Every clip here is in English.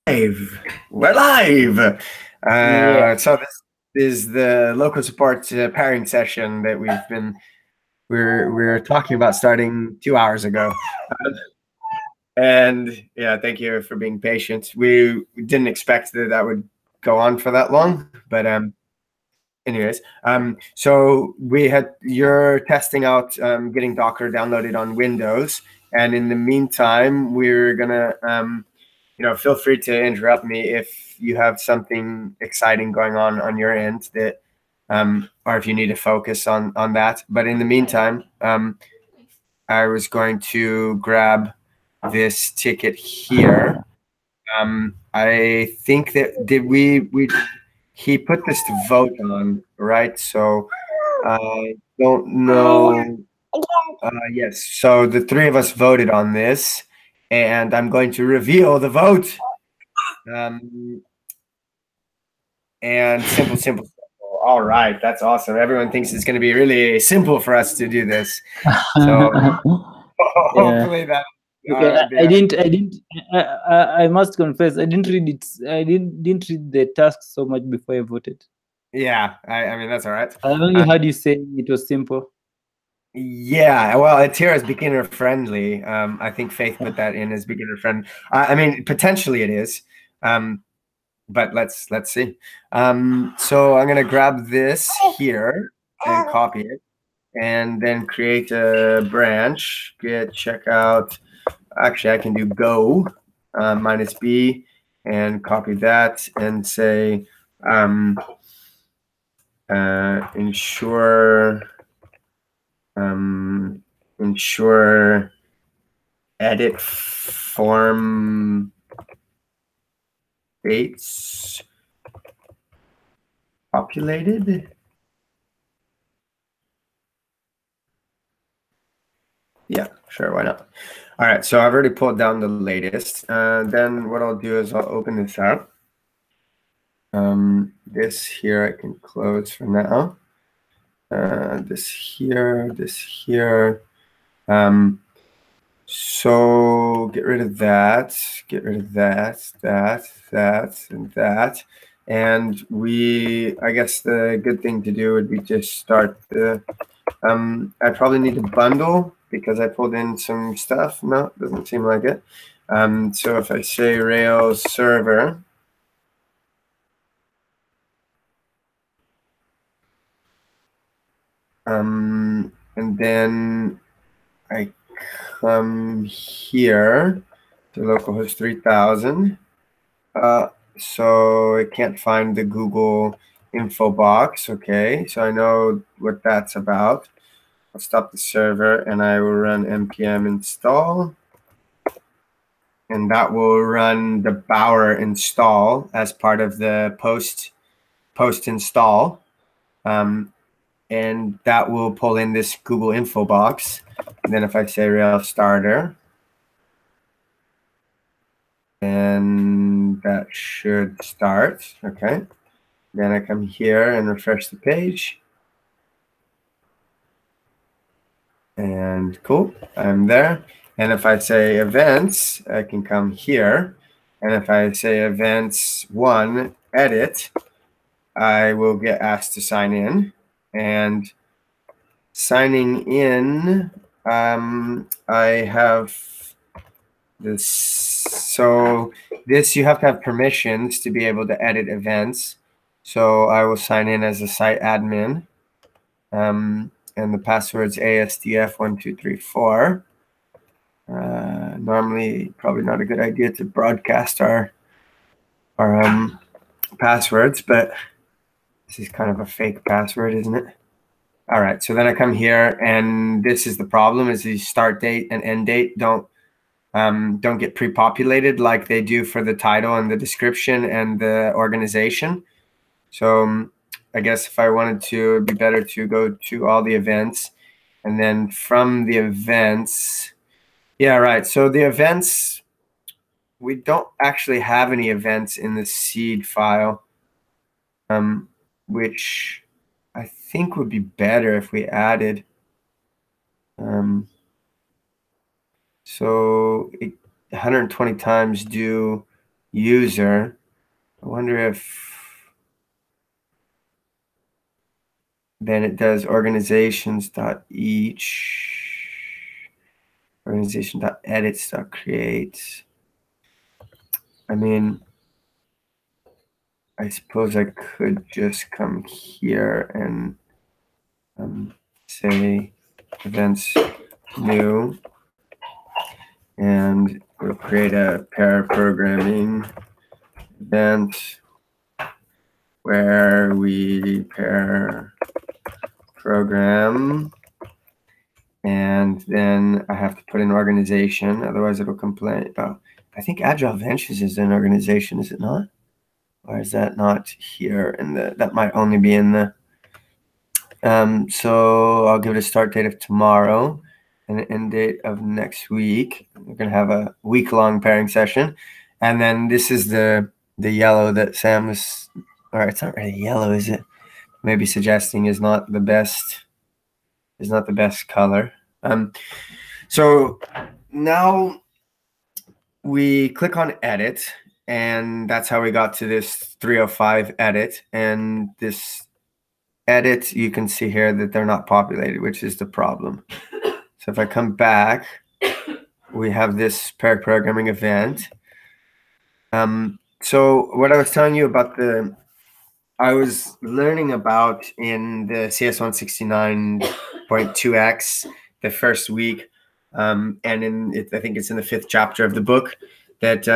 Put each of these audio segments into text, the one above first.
Live. We're live. Yeah. So this is the local support pairing session that we're talking about starting 2 hours ago. And yeah, thank you for being patient. We didn't expect that that would go on for that long, but anyways, so you're testing out getting Docker downloaded on Windows, and in the meantime, we're gonna feel free to interrupt me if you have something exciting going on your end that, or if you need to focus on that. But in the meantime, I was going to grab this ticket here. I think that did we he put this to vote on, right? So I don't know. Yes. So the three of us voted on this, and I'm going to reveal the vote. Um, and simple. All right, that's awesome. Everyone thinks it's going to be really simple for us to do this. So Yeah. hopefully that Okay. I the didn't. I didn't. I must confess. I didn't read it. I didn't read the task so much before I voted. yeah. I mean that's all right. I only Uh, heard you say it was simple. yeah. Well, it's here as beginner friendly. I think Faith put that in as beginner friend. I mean potentially it is. Um, but let's see. So I'm gonna grab this here and copy it, and then create a branch. Check out. Actually, I can do go minus b and copy that and say ensure ensure edit form dates populated. Yeah, sure, why not? All right, so I've already pulled down the latest. Then what I'll do is I'll open this up. This here I can close for now. This here. So get rid of that, and that. And I guess the good thing to do would be just start the, I probably need to bundle because I pulled in some stuff. No, doesn't seem like it. So if I say Rails server, and then I come here to localhost 3000. So it can't find the Google info box. Okay, so I know what that's about. I'll stop the server and I will run npm install. And that will run the Bower install as part of the post install. And that will pull in this Google info box. And then if I say Rails starter, and that should start. Okay. Then I come here and refresh the page. And cool, I'm there. And if I say events, I can come here. And if I say events 1, edit, I will get asked to sign in. And signing in, I have this. So this, you have to have permissions to be able to edit events. So I will sign in as a site admin. And the password's ASDF1234. Normally, probably not a good idea to broadcast our passwords, but this is kind of a fake password, isn't it? All right, so then I come here, and this is the problem: is the start date and end date don't get pre-populated like they do for the title and the description and the organization. So I guess if I wanted to, it'd be better to go to all the events, and then from the events, yeah, right. So the events, we don't actually have any events in the seed file, which I think would be better if we added. So 120 times do user. I wonder if then it does organizations.each, organization.edits.create. I mean, I suppose I could just come here and say events new, and we'll create a pair programming event where we pair program, and then I have to put an organization, otherwise it'll complain about. I think Agile Ventures is an organization, is it not? Or is that not here in the, that might only be in the, so I'll give it a start date of tomorrow and an end date of next week. We're gonna have a week-long pairing session. And then this is the yellow that Sam was, or it's not really yellow, is it? Maybe suggesting is not the best color. So now we click on edit, and that's how we got to this 305 edit. And this edit, you can see here that they're not populated, which is the problem. So if I come back, we have this pair programming event. So what I was telling you about I was learning about in the CS 169.2x the first week, and I think it's in the 5th chapter of the book, that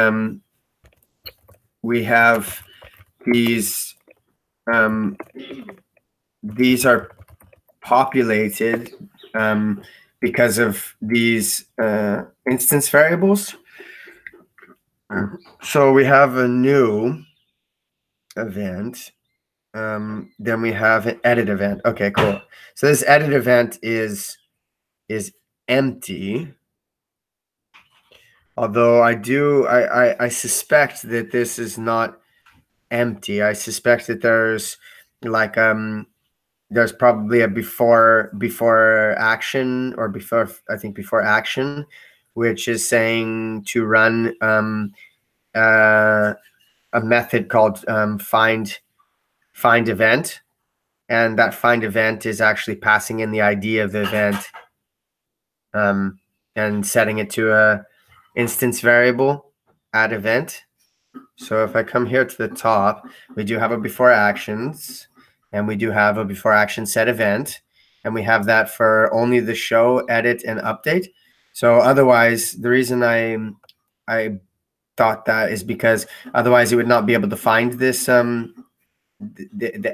we have these are populated because of these instance variables. So we have a new event. Then we have an edit event. Okay, cool. So this edit event is empty. Although I suspect that this is not empty. I suspect that there's like there's probably a before action, or before action, which is saying to run a method called find event, and that find event is actually passing in the ID of the event and setting it to a instance variable add event. So if I come here to the top, we do have a before actions, and we do have a before action set event, and we have that for only the show, edit, and update. So otherwise, the reason I thought that is because otherwise it would not be able to find this the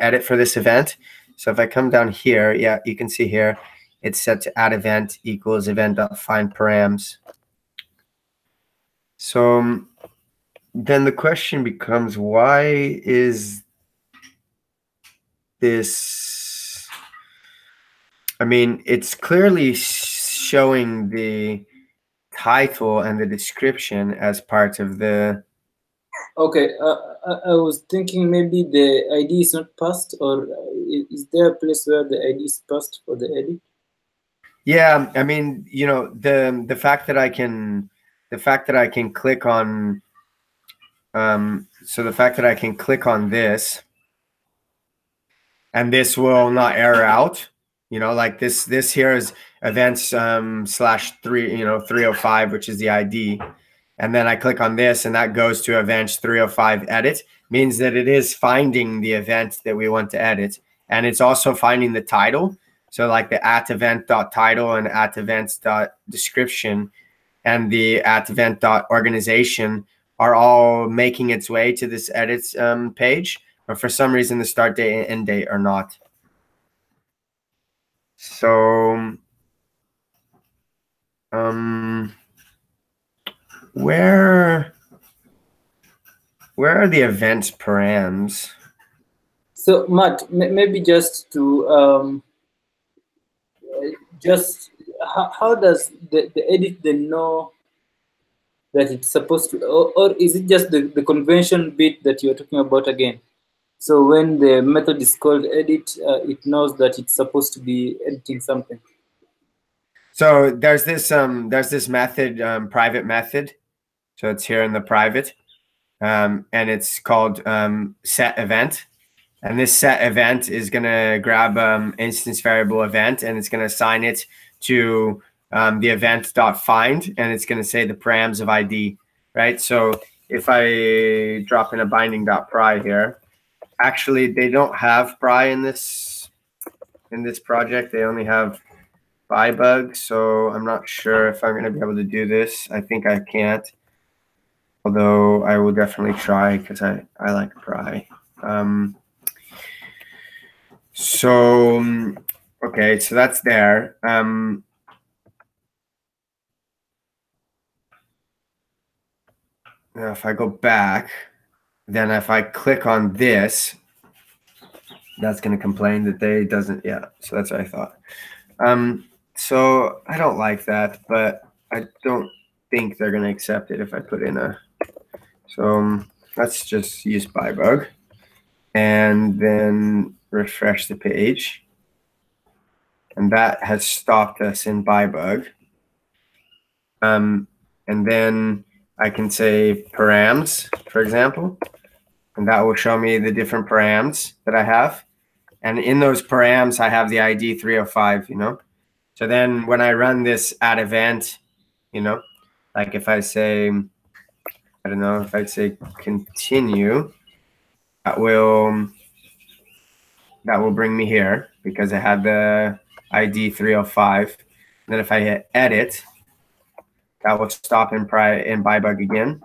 edit for this event. So if I come down here, yeah, you can see here it's set to add event equals event.find params. So then the question becomes, why is this? I mean, it's clearly showing the title and the description as part of the. Okay, I was thinking maybe the ID is not passed, or is there a place where the ID is passed for the edit? Yeah, I mean, you know, the fact that I can click on so the fact that I can click on this, and this will not error out, you know, like this here is events /3, you know, 305, which is the ID. And then I click on this, and that goes to events 305 edit, means that it is finding the event that we want to edit. And it's also finding the title. So like the @event.title and @events.description and the @event.organization are all making its way to this edits page. But for some reason, the start date and end date are not. So where are the events params? So Matt, maybe just to how does the edit then know that it's supposed to, or is it just the convention bit that you're talking about again? So when the method is called edit, it knows that it's supposed to be editing something. So there's this method, private method. So it's here in the private. and it's called set event. And this set event is going to grab instance variable event, and it's going to assign it to the event.find, and it's going to say the params of ID, right? So if I drop in a binding.pry here, actually they don't have pry in this project. They only have bybug, so I'm not sure if I'm going to be able to do this. I think I can't, although I will definitely try because I like pry. So, okay, so that's there. Now, if I go back, then if I click on this, that's going to complain that they doesn't, yeah, so that's what I thought. So I don't like that, but I don't think they're going to accept it if I put in a, so let's just use bybug and then refresh the page. And that has stopped us in bybug. And then I can say params, for example, and that will show me the different params that I have. And in those params, I have the ID 305, you know. So then when I run this add event, you know, like if I say, I don't know, if I say continue, that will bring me here because I have the ID 305. And then if I hit edit, that will stop in bybug again.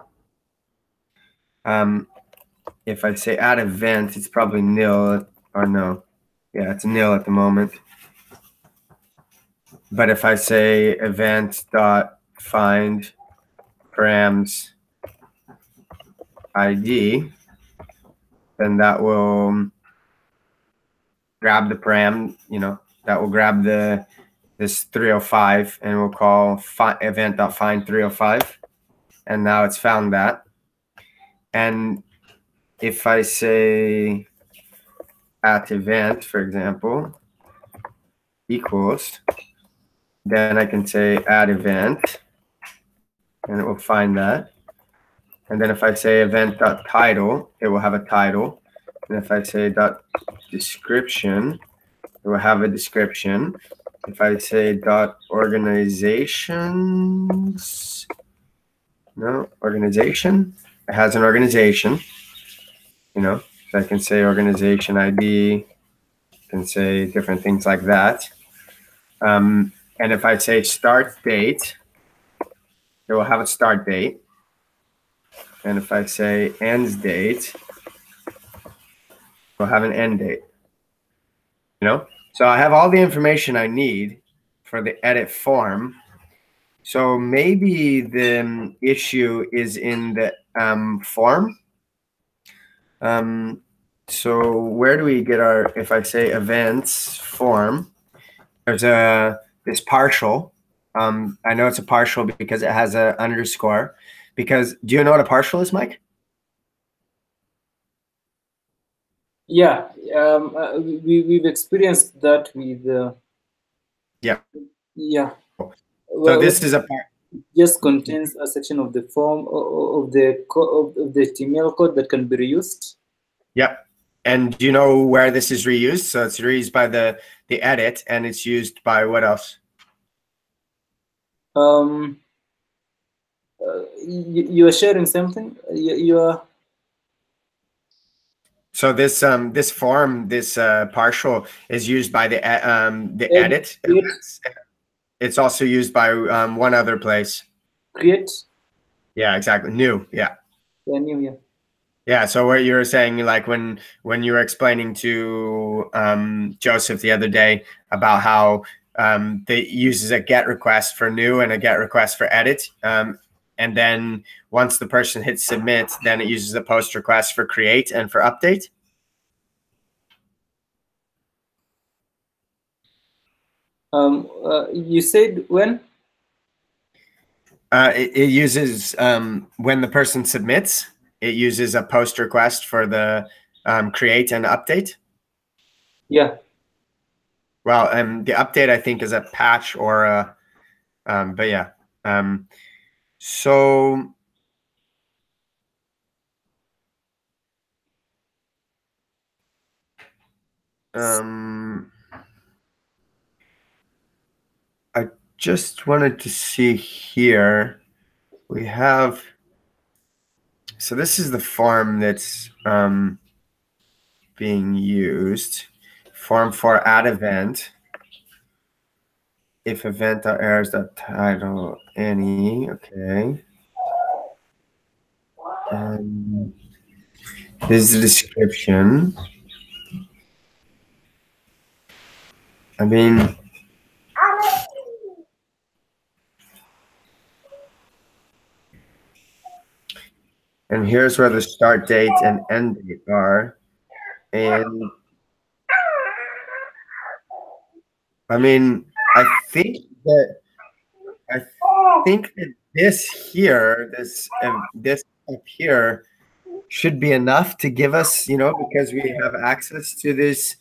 If I say add event, it's probably nil, or no. Yeah, it's nil at the moment. But if I say event.find params ID, then that will grab the param, you know, that will grab this 305, and we'll call event.find 305. And now it's found that. And if I say at event, for example, equals, then I can say add event, and it will find that. And then if I say event.title, it will have a title. And if I say .description, it will have a description. If I say .organizations, no, organization, it has an organization, you know, so I can say organization ID, can say different things like that. And if I say start date, it will have a start date. And if I say end date, we'll have an end date. You know, so I have all the information I need for the edit form. So maybe the issue is in the form. So where do we get our, if I say events form, there's this partial. I know it's a partial because it has an underscore. Because do you know what a partial is, Mike? Yeah, we've experienced that with. Yeah. Yeah. So this is a part. Just contains a section of the form of the HTML code that can be reused. Yep. And do you know where this is reused? So it's reused by the edit, and it's used by what else? You are sharing something. You are. So this this form, this partial, is used by the edit. It's also used by one other place. Create. Yeah, exactly. New. Yeah. Yeah, new. Yeah. Yeah. So what you were saying, like when you were explaining to Joseph the other day about how they uses a GET request for new and a GET request for edit. And then once the person hits submit, then it uses a post request for create and for update. You said when? It uses when the person submits, it uses a post request for the create and update. Yeah. Well, the update I think is a patch or a, but yeah. So I just wanted to see here. We have, so this is the form that's being used. Form for add event. If event.errors.title any, okay. This is the description. I mean, and here's where the start date and end date are. And I mean, I think that this here, this up here, should be enough to give us, you know, because we have access to this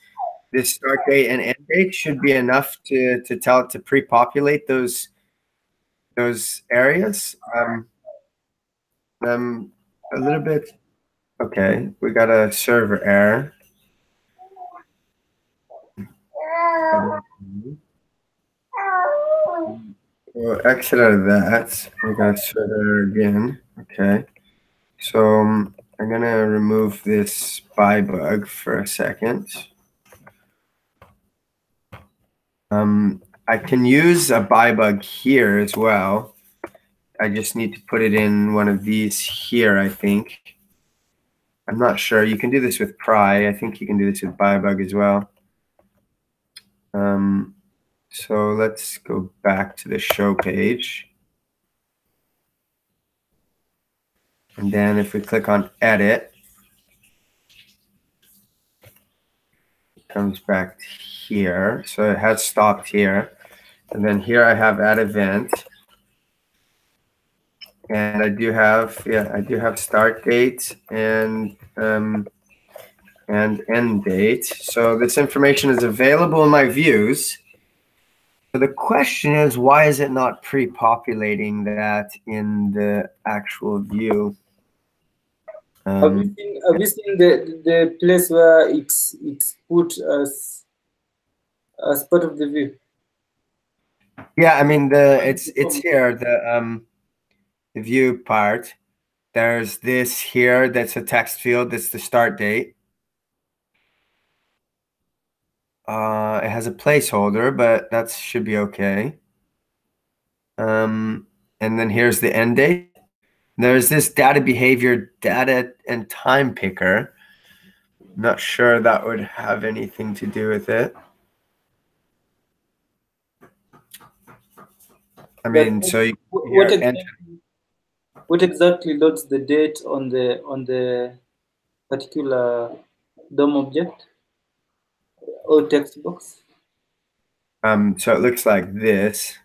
start date and end date, should be enough to tell it to pre-populate those areas. A little bit. Okay, we got a server error. We'll exit out of that. We got a server error again. Okay, so I'm gonna remove this spy bug for a second. I can use a buy bug here as well. I just need to put it in one of these here, I think. I'm not sure. You can do this with pry. I think you can do this with buy bug as well. So let's go back to the show page. And then if we click on edit, it comes back here. So it has stopped here. And then here I have add event. And I do have, I do have start date and end date. So this information is available in my views. So the question is, why is it not pre-populating that in the actual view? Have you seen the place where it's put as part of the view? Yeah, I mean it's here, the view part. There's this here that's a text field, that's the start date. It has a placeholder, but that should be okay. And then here's the end date. There's this data behavior, data and time picker. Not sure that would have anything to do with it. I mean, so you, what exactly loads the date on the particular DOM object or text box? So it looks like this.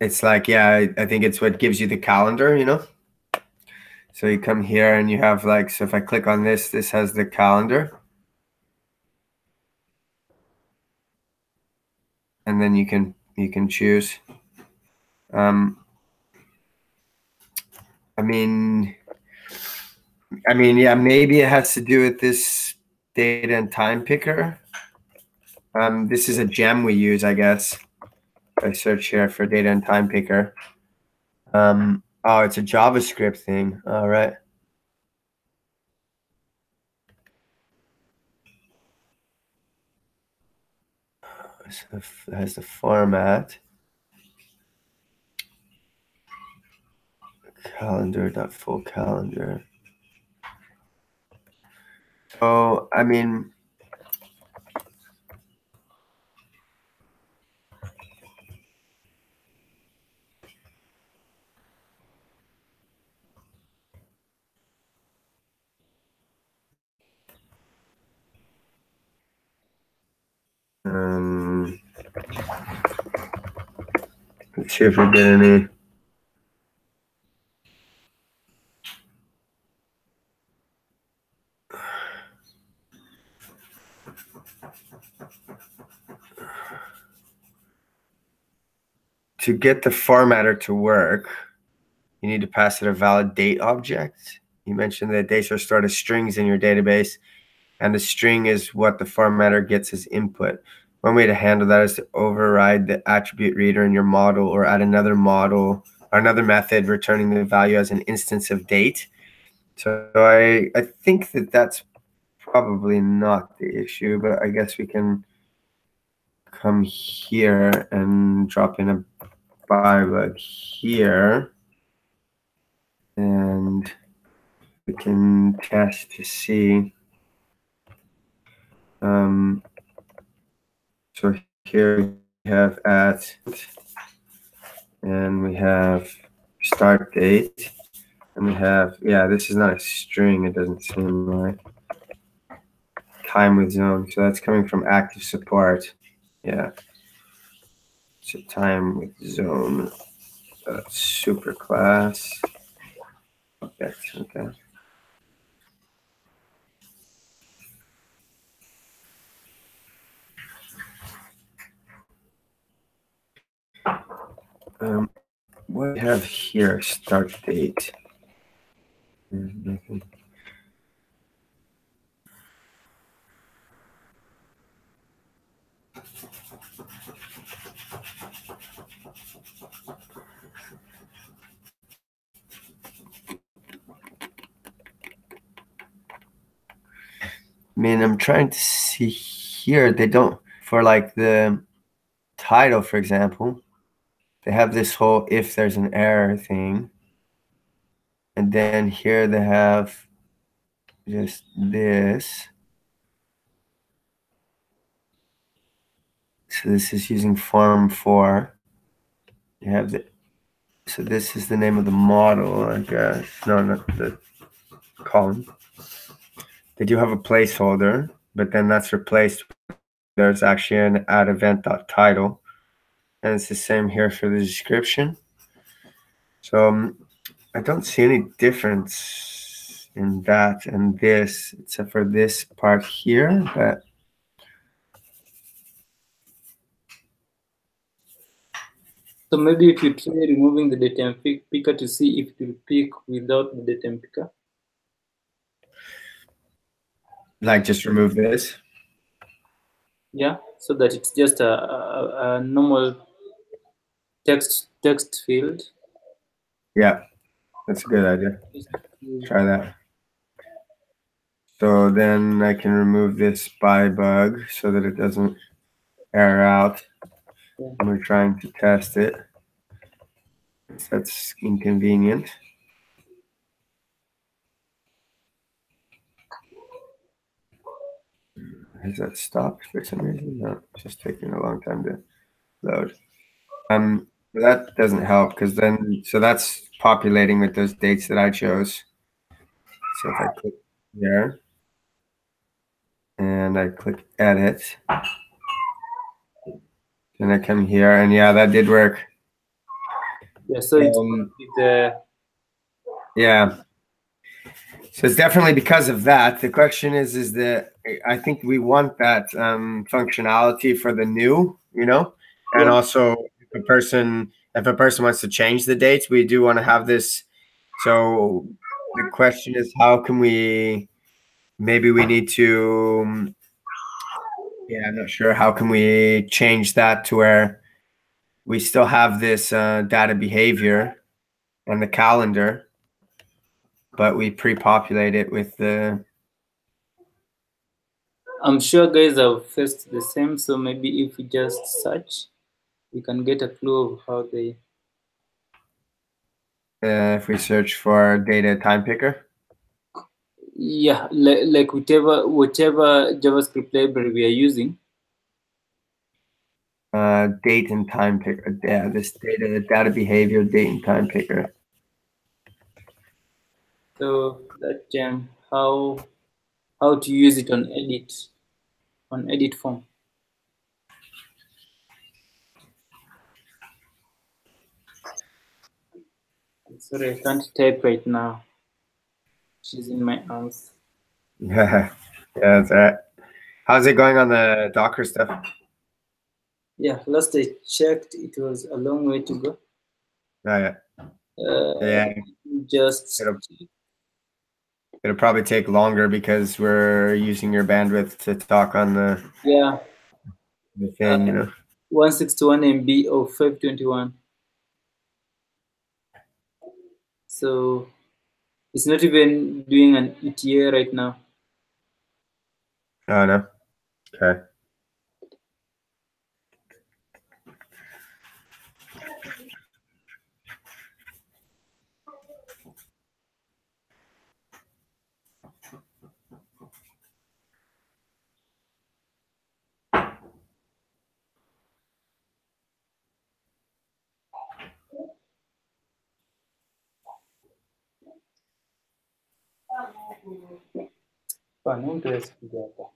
It's like, yeah, I think it's what gives you the calendar, you know? So you come here and you have like, so if I click on this, this has the calendar. And then you can choose. I mean, yeah, maybe it has to do with this data and time picker. This is a gem we use, I guess. If I search here for data and time picker. Oh, it's a JavaScript thing. All right. So it has the format. Calendar.full calendar. So, I mean, let's see if we get any. To get the formatter to work, you need to pass it a valid date object. You mentioned that dates are stored as strings in your database, and the string is what the formatter gets as input. One way to handle that is to override the attribute reader in your model, or add another model or another method returning the value as an instance of date. So I think that that's probably not the issue, but I guess we can come here and drop in a bybug here, and we can test to see. So here we have at, and we have start date, and we have, yeah, this is not a string, it doesn't seem right. Time with zone, so that's coming from active support. Yeah, so time with zone, super class. Okay, okay. What do we have here? Start date. Nothing. I mean, I'm trying to see here. They don't, for like the title, for example, they have this whole if there's an error thing. And then here they have just this. So this is using form 4. You have the, so this is the name of the model, I guess. No, not the column. They do have a placeholder, but then that's replaced. There's actually an add event.title, and it's the same here for the description. So I don't see any difference in that and this, except for this part here. But so maybe if you try removing the datetime picker to see if it will pick without the datetime picker. Like just remove this. Yeah, so that it's just a normal text field. Yeah, that's a good idea. Try that. So then I can remove this bybug so that it doesn't error out. And we're trying to test it. That's inconvenient. Has that stopped for some reason? No, it's just taking a long time to load. That doesn't help because then, so that's populating with those dates that I chose. So if I click there and I click edit, and I come here, and yeah, that did work. Yeah, so it's yeah. So it's definitely because of that. The question is that I think we want that functionality for the new, you know, and also if a person wants to change the dates, we do want to have this. So the question is, how can we? Maybe we need to. Yeah, I'm not sure. How can we change that to where we still have this data behavior and the calendar, but we pre-populate it with the. I'm sure guys have faced the same, so maybe if we just search, we can get a clue of how they. If we search for data time picker. Yeah, like whatever JavaScript library we are using. Date and time picker. Yeah, this data behavior, date and time picker. So that how to use it on edit form. Sorry, I can't type right now. She's in my arms. Yeah, that's right. How's it going on the Docker stuff? Yeah, last I checked, it was a long way to go. Oh, yeah. Yeah. Just it'll probably take longer because we're using your bandwidth to talk on the thing, you know. 161 MB or 521. So it's not even doing an ETA right now. Oh no. Okay. Não interessa hapa.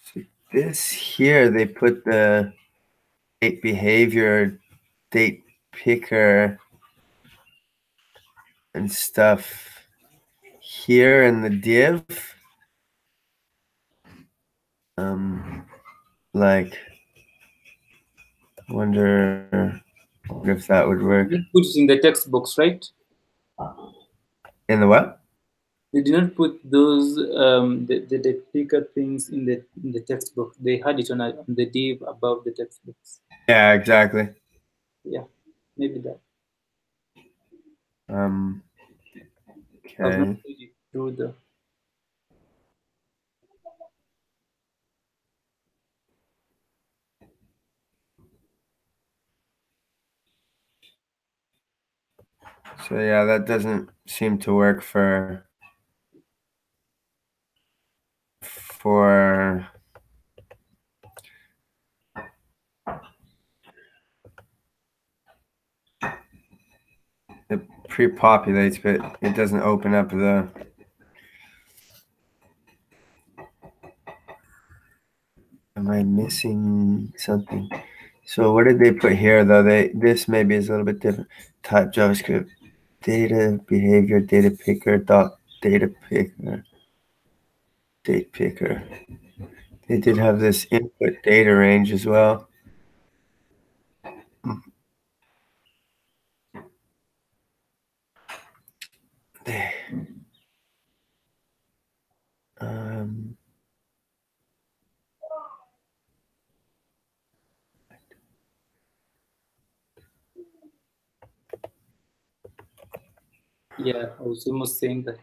So this here, they put the date behavior, date picker, and stuff here in the div. Like, I wonder if that would work. You put it in the text box, right? In the what? They did not put those the picker things in the text box. They had it on the div above the text box. Yeah, exactly. Yeah, maybe that. Okay. Through the So yeah, that doesn't seem to work for it pre-populates, but it doesn't open up the. Am I missing something? So what did they put here though? This maybe is a little bit different. Type JavaScript data behavior data picker dot data picker date picker. They did have this input data range as well. yeah, I was almost saying that.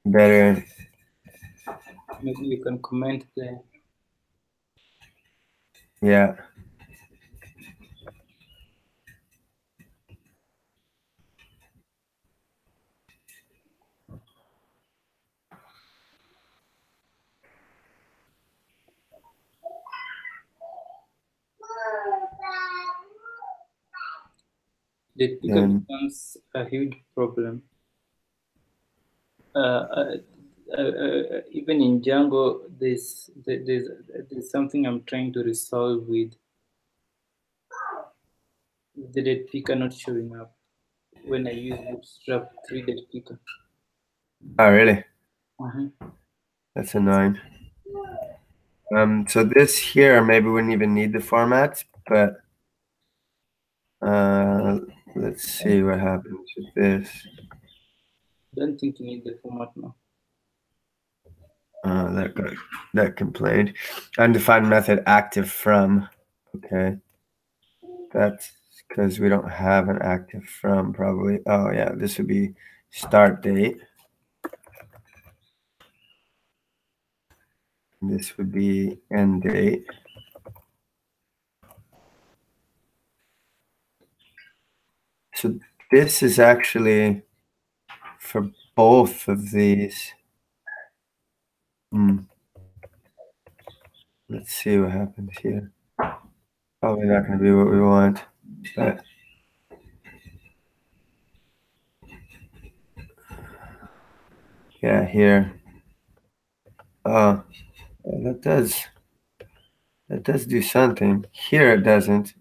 Better. Maybe you can comment there. Yeah. The picker becomes a huge problem. Even in Django, there's something I'm trying to resolve with the date picker not showing up when I use Bootstrap 3 date picker. Oh, really? That's annoying. So this here, maybe we wouldn't even need the format, but let's see what happens with this. Don't think you need the format now. That complained. Undefined method active from. Okay. That's because we don't have an active from probably. Oh yeah, this would be start date. This would be end date. So this is actually for both of these. Let's see what happens here. Probably not going to be what we want, but yeah, here. Oh, that does do something. Here it doesn't.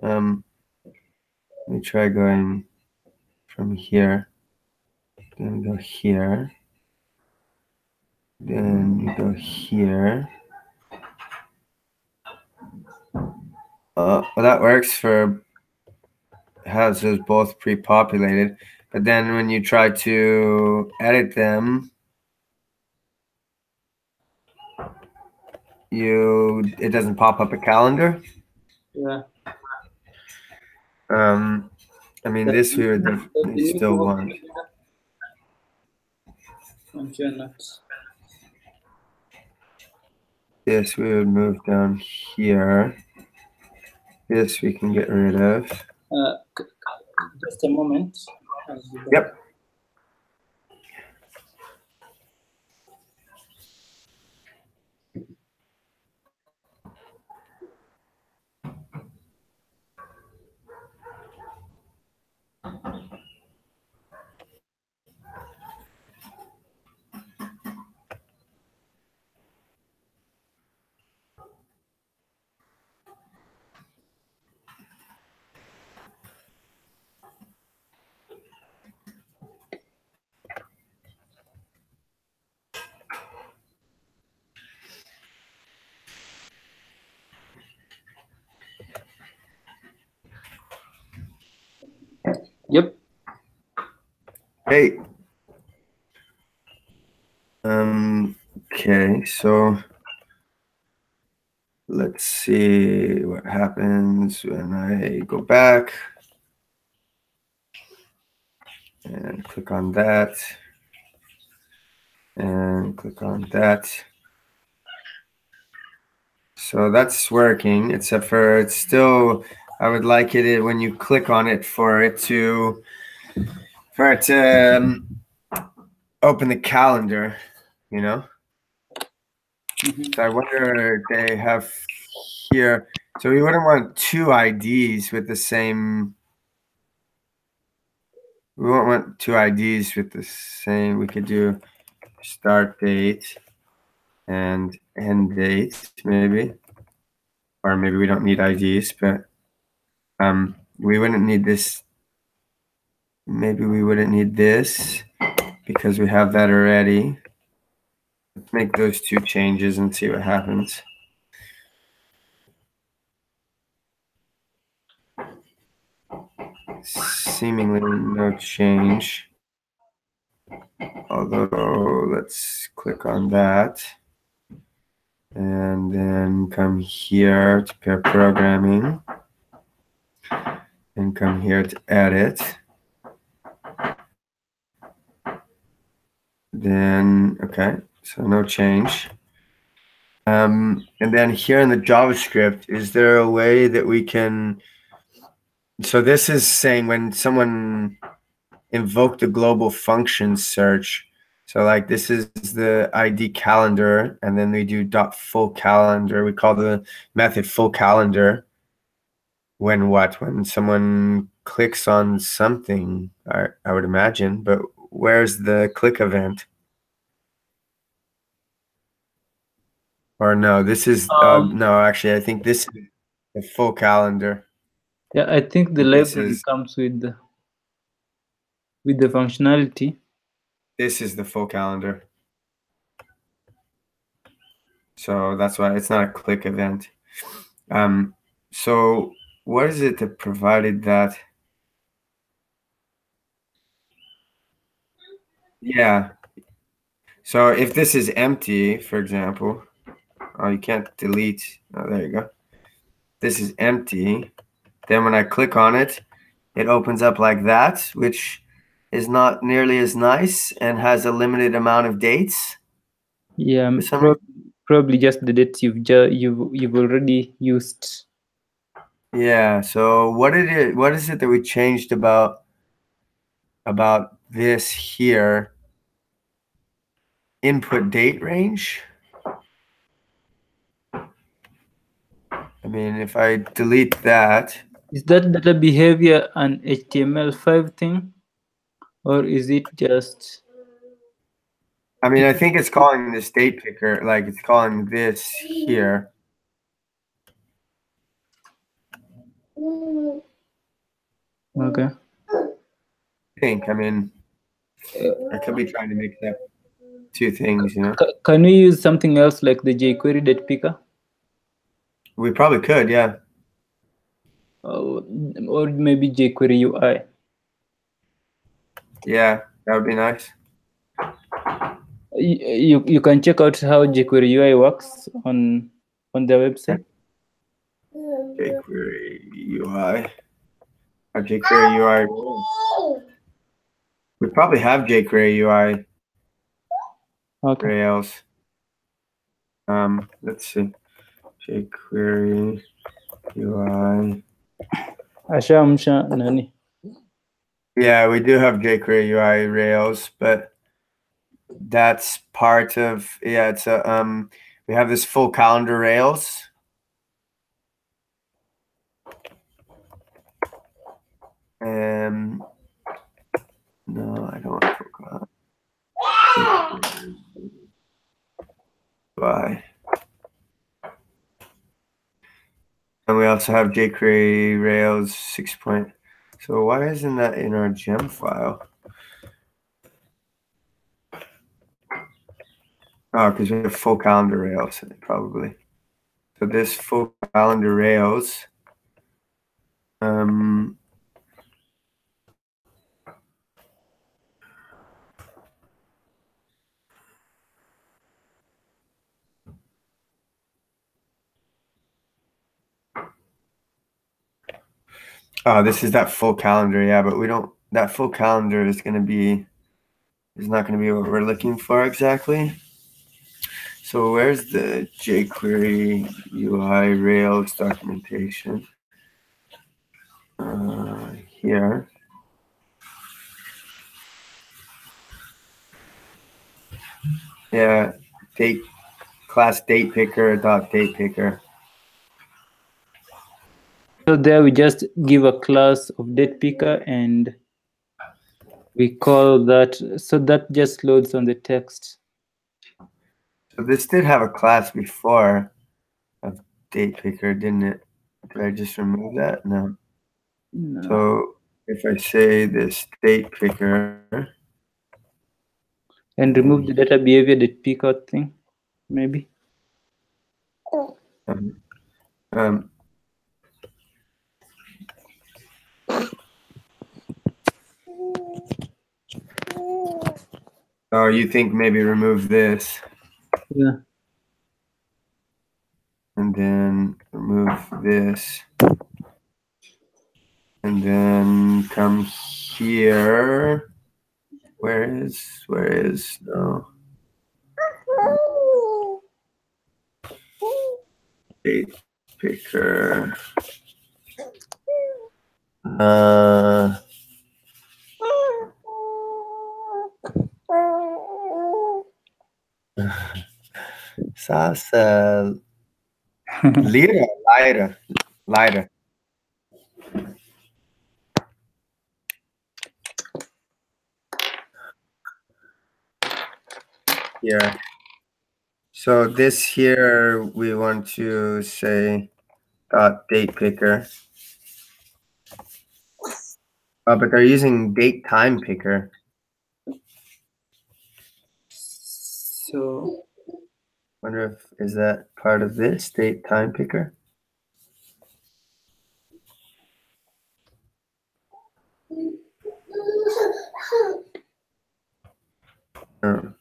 Let me try going from here. Then go here. Then you go here. Well, that works for houses both pre-populated, but then when you try to edit them, it doesn't pop up a calendar. Yeah. I mean, this we would definitely still want. I'm sure not. This we would move down here. This we can get rid of. Just a moment. Yep. Yep. Hey. Okay, so let's see what happens when I go back and click on that and click on that. So that's working, except for it's still, I would like it when you click on it for it to open the calendar, you know? So I wonder if they have here, so we wouldn't want two IDs with the same, we won't want two IDs with the same, we could do start date and end date maybe, or maybe we don't need IDs, but we wouldn't need this. Maybe we wouldn't need this because we have that already. Let's make those two changes and see what happens. Seemingly no change. Although let's click on that and then come here to pair programming and come here to edit. Then, okay, so no change. And then here in the JavaScript, is there a way that we can, so this is saying when someone invoked the global function search, so like this is the ID calendar, and then we do dot full calendar. We call the method full calendar when what? When someone clicks on something, I would imagine, but where's the click event? Or no, this is, no, actually, I think this is the full calendar. Yeah, I think the library comes with the functionality. This is the full calendar. So that's why it's not a click event. So what is it that provided that? Yeah. So if this is empty, for example, oh, you can't delete. Oh, there you go. This is empty. Then when I click on it, it opens up like that, which is not nearly as nice and has a limited amount of dates. Yeah, probably just the dates you've already used. Yeah. So what is it that we changed about this here? Input date range. I mean, if I delete that. Is that data behavior an HTML5 thing? Or is it just... I mean, I think it's calling this date picker, like it's calling this here. Okay. I mean, I could be trying to mix that. two things, you know. Can we use something else like the jQuery.picker? We probably could, yeah. Or maybe jQuery UI. Yeah, that would be nice. You can check out how jQuery UI works on their website. jQuery UI. jQuery UI. We probably have jQuery UI Okay. Rails. Let's see. jQuery UI. Ashamsha nani? Yeah, we do have jQuery UI Rails, but that's part of, yeah, it's a we have this full calendar Rails. No, I don't want to full calendar. UI. And we also have jQuery Rails 6. So why isn't that in our gem file? Oh, because we have full calendar Rails, probably. So this full calendar Rails, oh, this is that full calendar, yeah, but we don't, that full calendar is not going to be what we're looking for exactly. So where's the jQuery UI Rails documentation? Here. Yeah, class date picker dot date picker. So there we just give a class of date picker and we call that, so that just loads on the text. So this did have a class before of date picker, didn't it? Did I just remove that? No. So if I say this date picker and remove the data behavior date picker thing, maybe. Oh, you think maybe remove this? Yeah. And then remove this. And then come here. Where is, no. Date picker. Sasa Lira. Yeah. So this here we want to say date picker. But they're using date time picker. So Wonder if is that part of this date time picker? So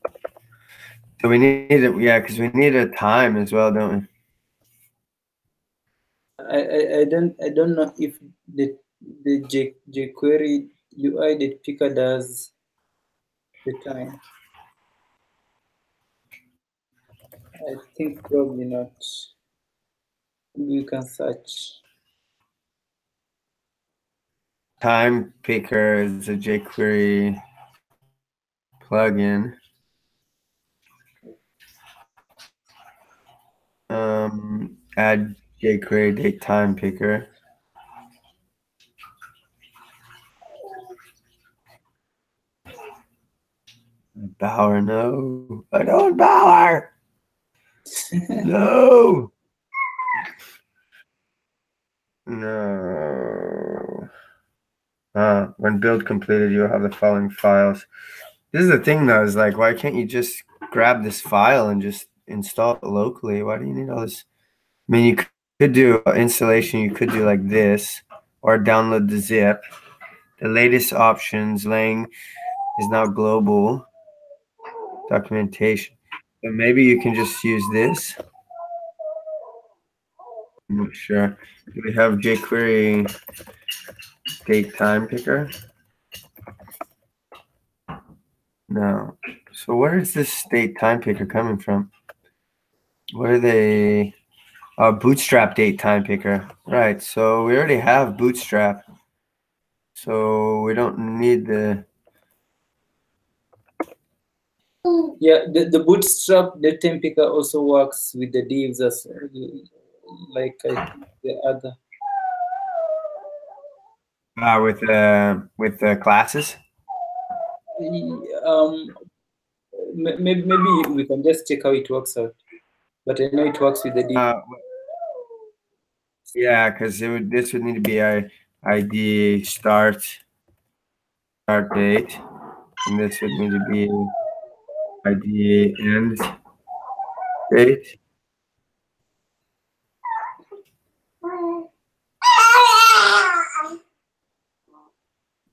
we need it, yeah, because we need a time as well, don't we? I don't know if the jQuery UI date picker does the time. I think probably not. You can search. Time picker is a jQuery plugin. Add jQuery date time picker. Bower, no. I don't Bower. No. No. When build completed, you'll have the following files. This is the thing though, is like, why can't you just grab this file and just install it locally? Why do you need all this? I mean, you could do installation. You could do like this, or download the zip. The latest options, Lang is now global. Documentation. So maybe you can just use this. I'm not sure. Do we have jQuery date time picker? No. So where is this date time picker coming from? What are they? Bootstrap date time picker. Right. So we already have Bootstrap. So we don't need the. Yeah, the Bootstrap date time picker also works with the divs as like the other. With the classes. Maybe we can just check how it works out. But I know it works with the div. Yeah, because this would need to be a ID start date, and this would need to be ID end date.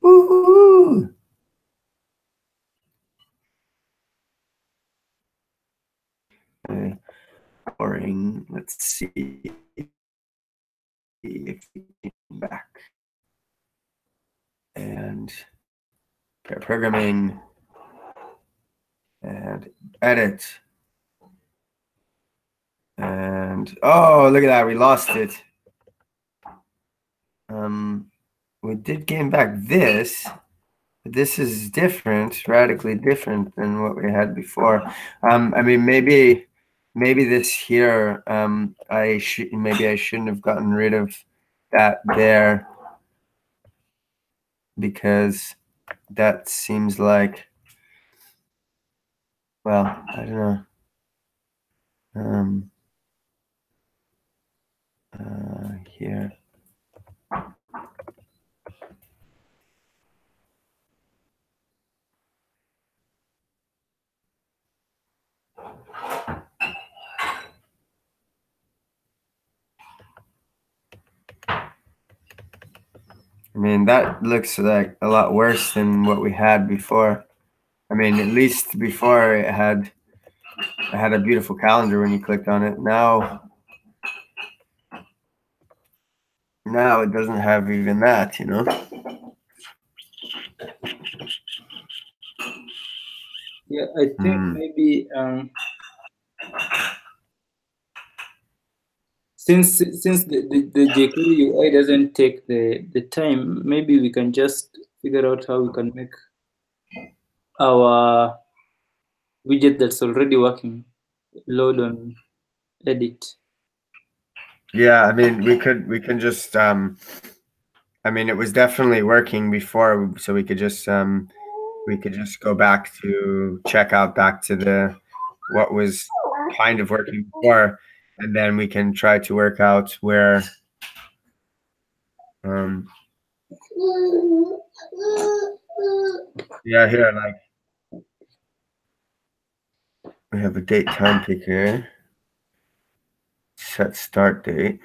Woohoo! Boring. Let's see if we can back and pair programming and edit. And oh, look at that, we lost it. We did gain back this, but this is different, radically different than what we had before. I mean, maybe this here, maybe I shouldn't have gotten rid of that there, because that seems like, well, I don't know. Here. I mean, that looks like a lot worse than what we had before. I mean, at least before it had a beautiful calendar when you clicked on it. Now it doesn't have even that, you know? Yeah, I think maybe since the jQuery UI doesn't take the time, maybe we can just figure out how we can make our widget that's already working load on edit. Yeah, I mean, we can just I mean, it was definitely working before, so we could just go back to checkout, back to the what was kind of working before, and then we can try to work out where yeah, here, like we have a date time picker, set start date.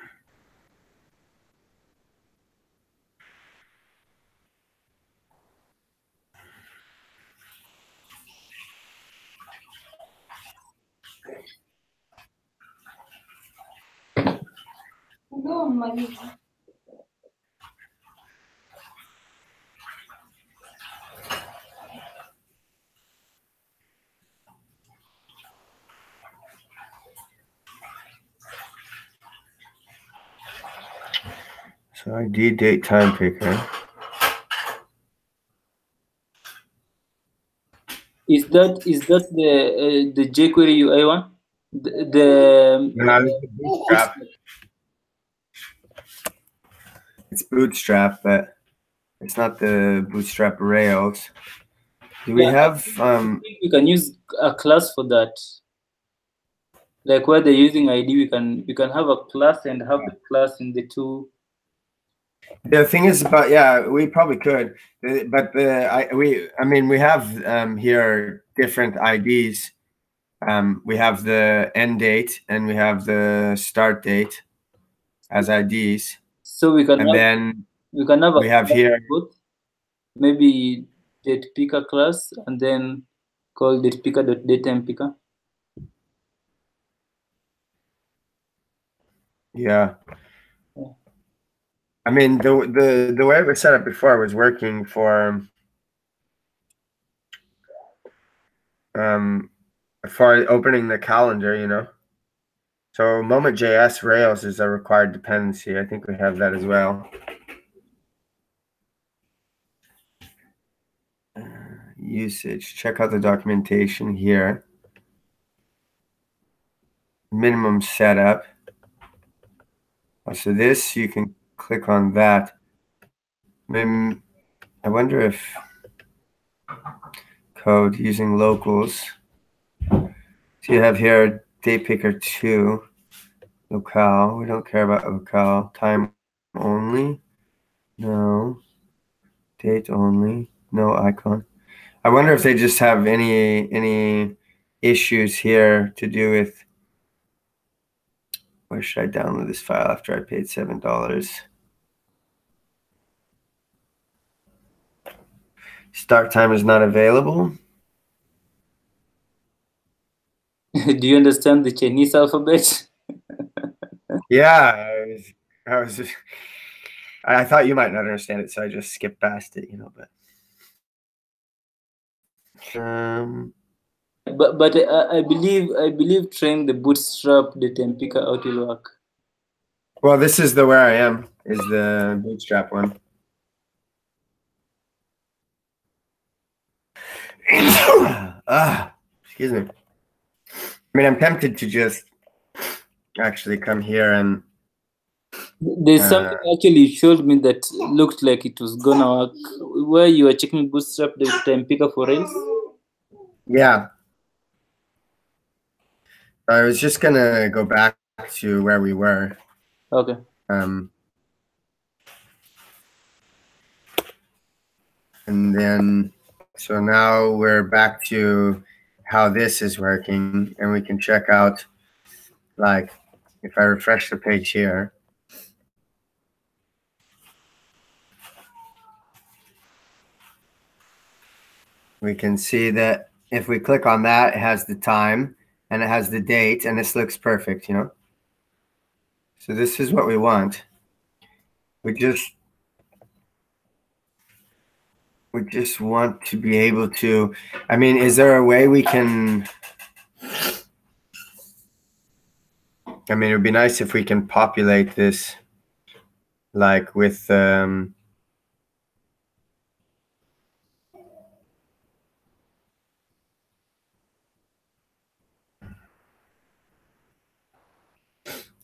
So ID date time picker. Is that the jQuery UI one? Bootstrap. It's Bootstrap, but it's not the Bootstrap Rails. Do we have? We can use a class for that. Like where they're using ID, we can have a class and have the class in the two. The thing is about, yeah, we probably could, but I mean, we have here different IDs. We have the end date and we have the start date as IDs. So we can And have, then we can have we have here, both, maybe date picker class and then call date picker.datetime picker. yeah. I mean, the way it was set up before was working for opening the calendar, you know. So Moment.js Rails is a required dependency. I think we have that as well. Usage. Check out the documentation here. Minimum setup. So this, you can click on that. I wonder if code using locals. So you have here date picker 2, locale. We don't care about locale. Time only. No. Date only. No icon. I wonder if they just have any issues here to do with. Where should I download this file after I paid $7? Start time is not available. Do you understand the Chinese alphabet? Yeah, I thought you might not understand it, so I just skipped past it, you know. But I believe trying the bootstrap datetime picker out will work. Well, this is the where I am is the bootstrap one. Excuse me. I mean, I'm tempted to just actually come here and. There's something actually you showed me that looked like it was gonna work. Where you are checking bootstrap datetime picker for Rails. Yeah. I was just gonna go back to where we were. Okay. And then, so now we're back to how this is working, and we can check out, like, if I refresh the page here. We can see that if we click on that, it has the time and it has the date, and this looks perfect, you know? So this is what we want. We just want to be able to, I mean, is there a way we can, I mean, it would be nice if we can populate this like with,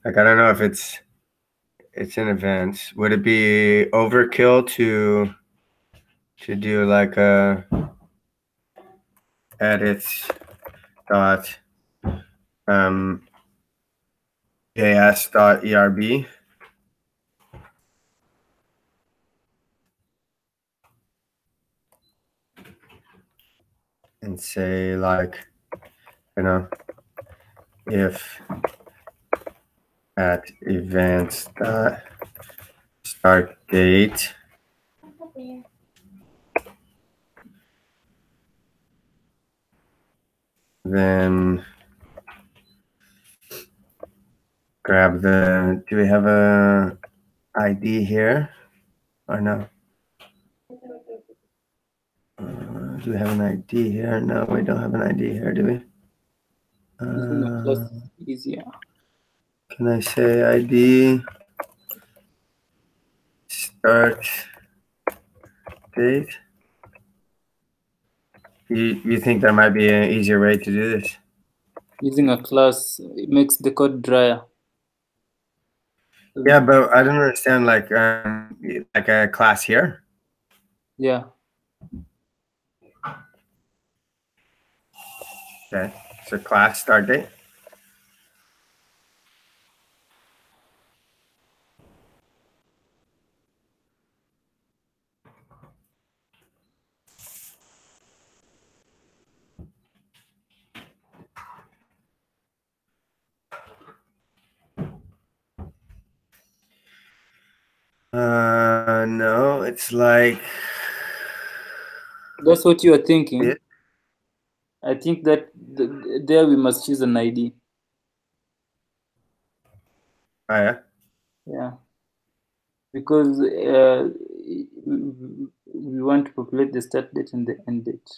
like, I don't know if it's in events. Would it be overkill to do like a edits dot js.erb? And say, like, you know, if at events dot start date then grab the, do we have a ID here or no? Do we have an ID here? No, we don't have an ID here, do we? Easier. Can I say ID start date? You think there might be an easier way to do this? Using a class, it makes the code drier. Yeah, but I don't understand, like a class here. Yeah. Okay, so class start date. No, it's like That's what you are thinking. it. I think that there we must choose an ID. Oh, yeah. Yeah, because we want to populate the start date and the end date.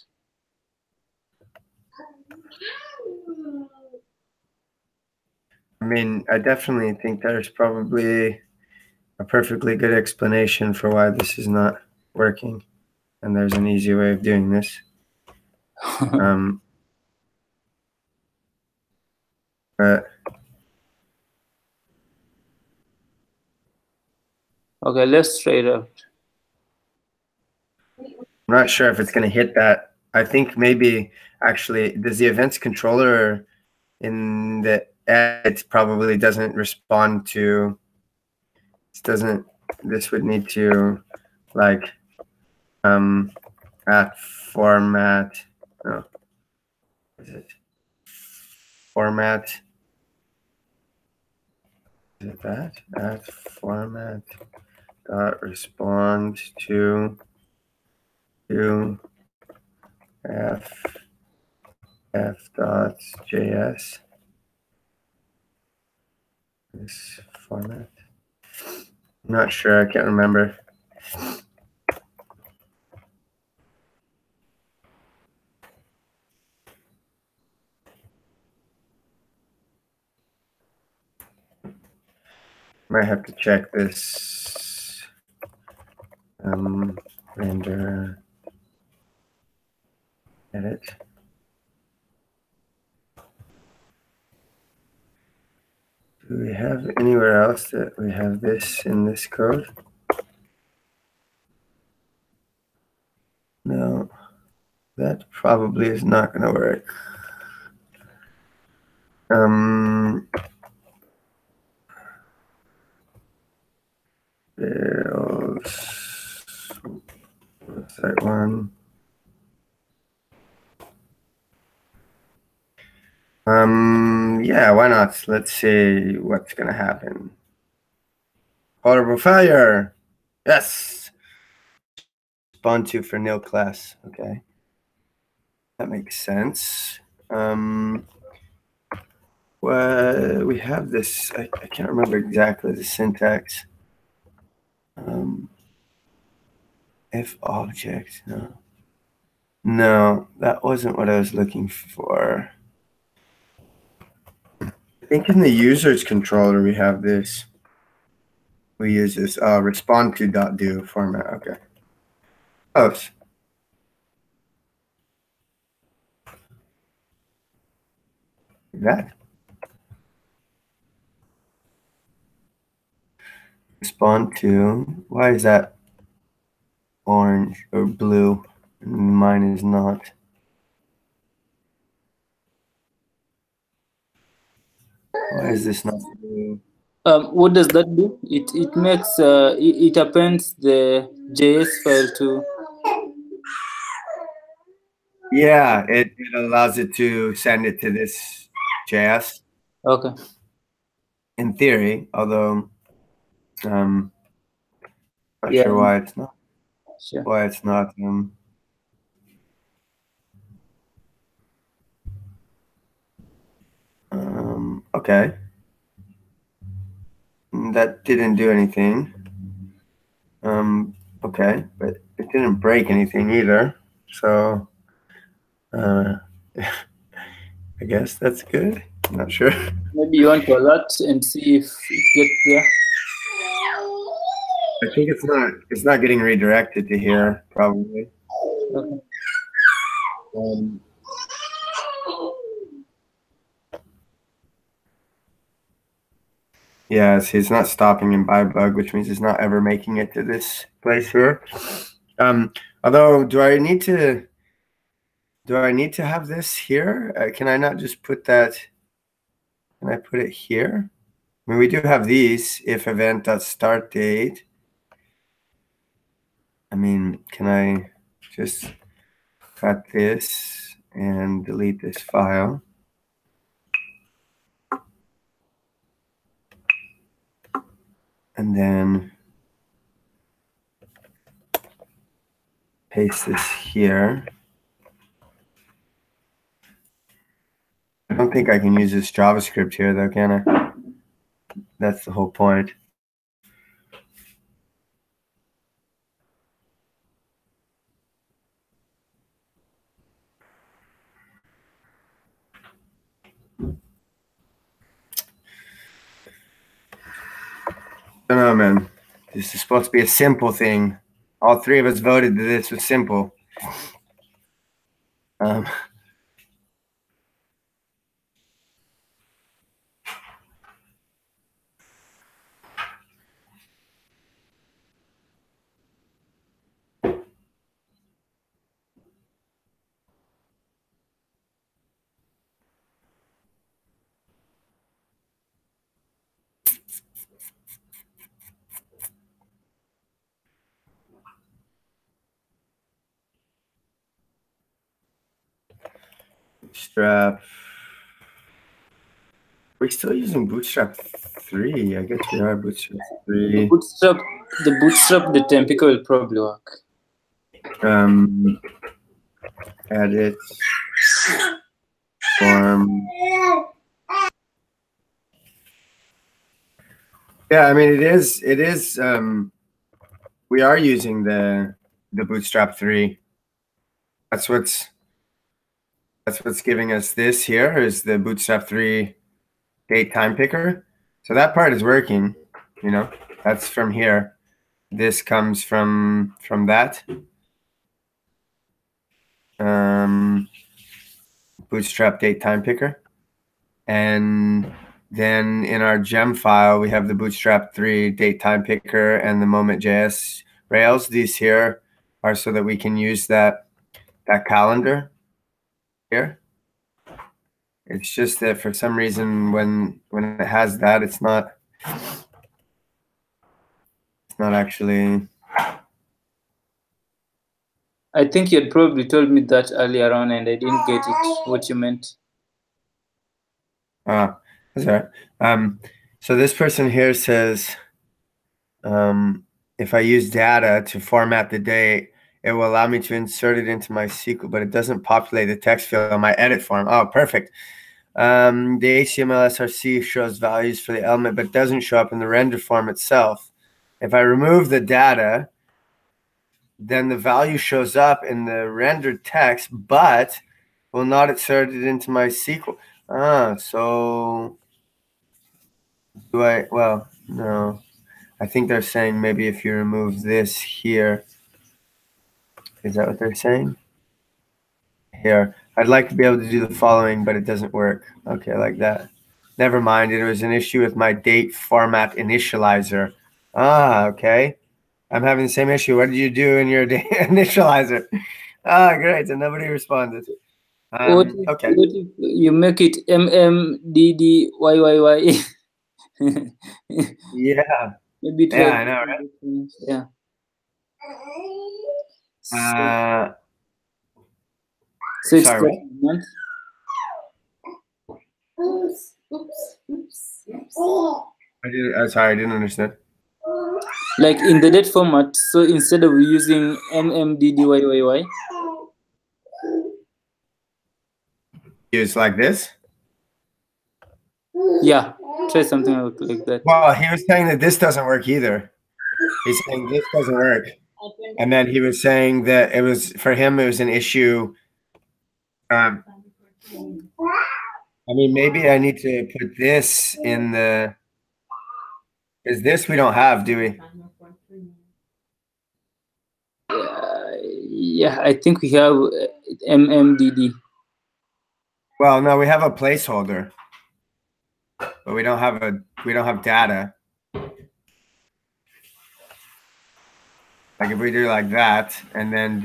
I mean, I definitely think there's probably a perfectly good explanation for why this is not working, and there's an easy way of doing this. But Okay, let's try it out. I'm not sure if it's going to hit that. I think maybe actually, does the events controller in the it probably doesn't respond to this would need to like at format, no, is it format, is it that at format dot respond to f dot js, this format. I'm not sure, I can't remember. Might have to check this. Render edit. Do we have anywhere else that we have this in this code? No, that probably is not going to work. Website one. Yeah, why not? Let's see what's going to happen. Horrible failure. Yes. Respond to for nil class. Okay. That makes sense. Well, we have this. I can't remember exactly the syntax. If object, no. No, that wasn't what I was looking for. I think in the users controller we have this. We use this respond to .do format. Okay. Close. That. Respond to. Why is that orange or blue? Mine is not. Why is this not blue? What does that do? It makes it appends the JS file to. Yeah, it allows it to send it to this JS. Okay. In theory, although not sure why it's not. Sure. Why it's not. Okay. That didn't do anything. Okay, but it didn't break anything either. So I guess that's good. I'm not sure. Maybe you want to alert and see if it gets there. I think it's not getting redirected to here, probably. Okay. Yeah, see, it's not stopping in by bug, which means it's not ever making it to this place here. Although, do I need to have this here? Can I not just put that? Can I put it here? I mean, we do have these if event.start date. I mean, can I just cut this and delete this file? And then paste this here. I don't think I can use this JavaScript here though, can I? That's the whole point. I don't know, man. This is supposed to be a simple thing. All three of us voted that this was simple. Bootstrap. We're still using Bootstrap 3. I guess we are Bootstrap 3. The Bootstrap, the Tempico will probably work. Edit. Form. Yeah, I mean it is we are using the Bootstrap 3. That's what's giving us this here is the Bootstrap 3 date time picker. So that part is working, you know, that's from here. This comes from that. Bootstrap date time picker. And then in our gem file, we have the Bootstrap 3 date time picker and the Moment.js Rails. These here are so that we can use that calendar here. It's just that for some reason when it has that, it's not actually. I think you had probably told me that earlier on and I didn't get it, what you meant. That's all right. So this person here says, if I use data to format the date, it will allow me to insert it into my SQL, but it doesn't populate the text field on my edit form. Oh, perfect. The HTML SRC shows values for the element, but doesn't show up in the render form itself. If I remove the data, then the value shows up in the rendered text, but will not insert it into my SQL. So do I? Well, no. I think they're saying maybe if you remove this here. Is that what they're saying? Here. I'd like to be able to do the following, but it doesn't work. Okay, like that. Never mind. It was an issue with my date format initializer. Okay. I'm having the same issue. What did you do in your date initializer? Great. So nobody responded. Okay. What if you make it MMDDYYY? Yeah. Maybe yeah, I know, right? Yeah. So it's sorry, month. Oops. Sorry, I didn't understand. Like in the date format, so instead of using MMDDYYY, Use like this? Yeah, try something like that. Well, he was saying that this doesn't work either. He's saying this doesn't work. And then he was saying that it was, for him, it was an issue. I mean, maybe I need to put this in the, is this we don't have, do we? Yeah, I think we have MMDD. Well, no, we have a placeholder, but we don't have data. Like if we do like that and then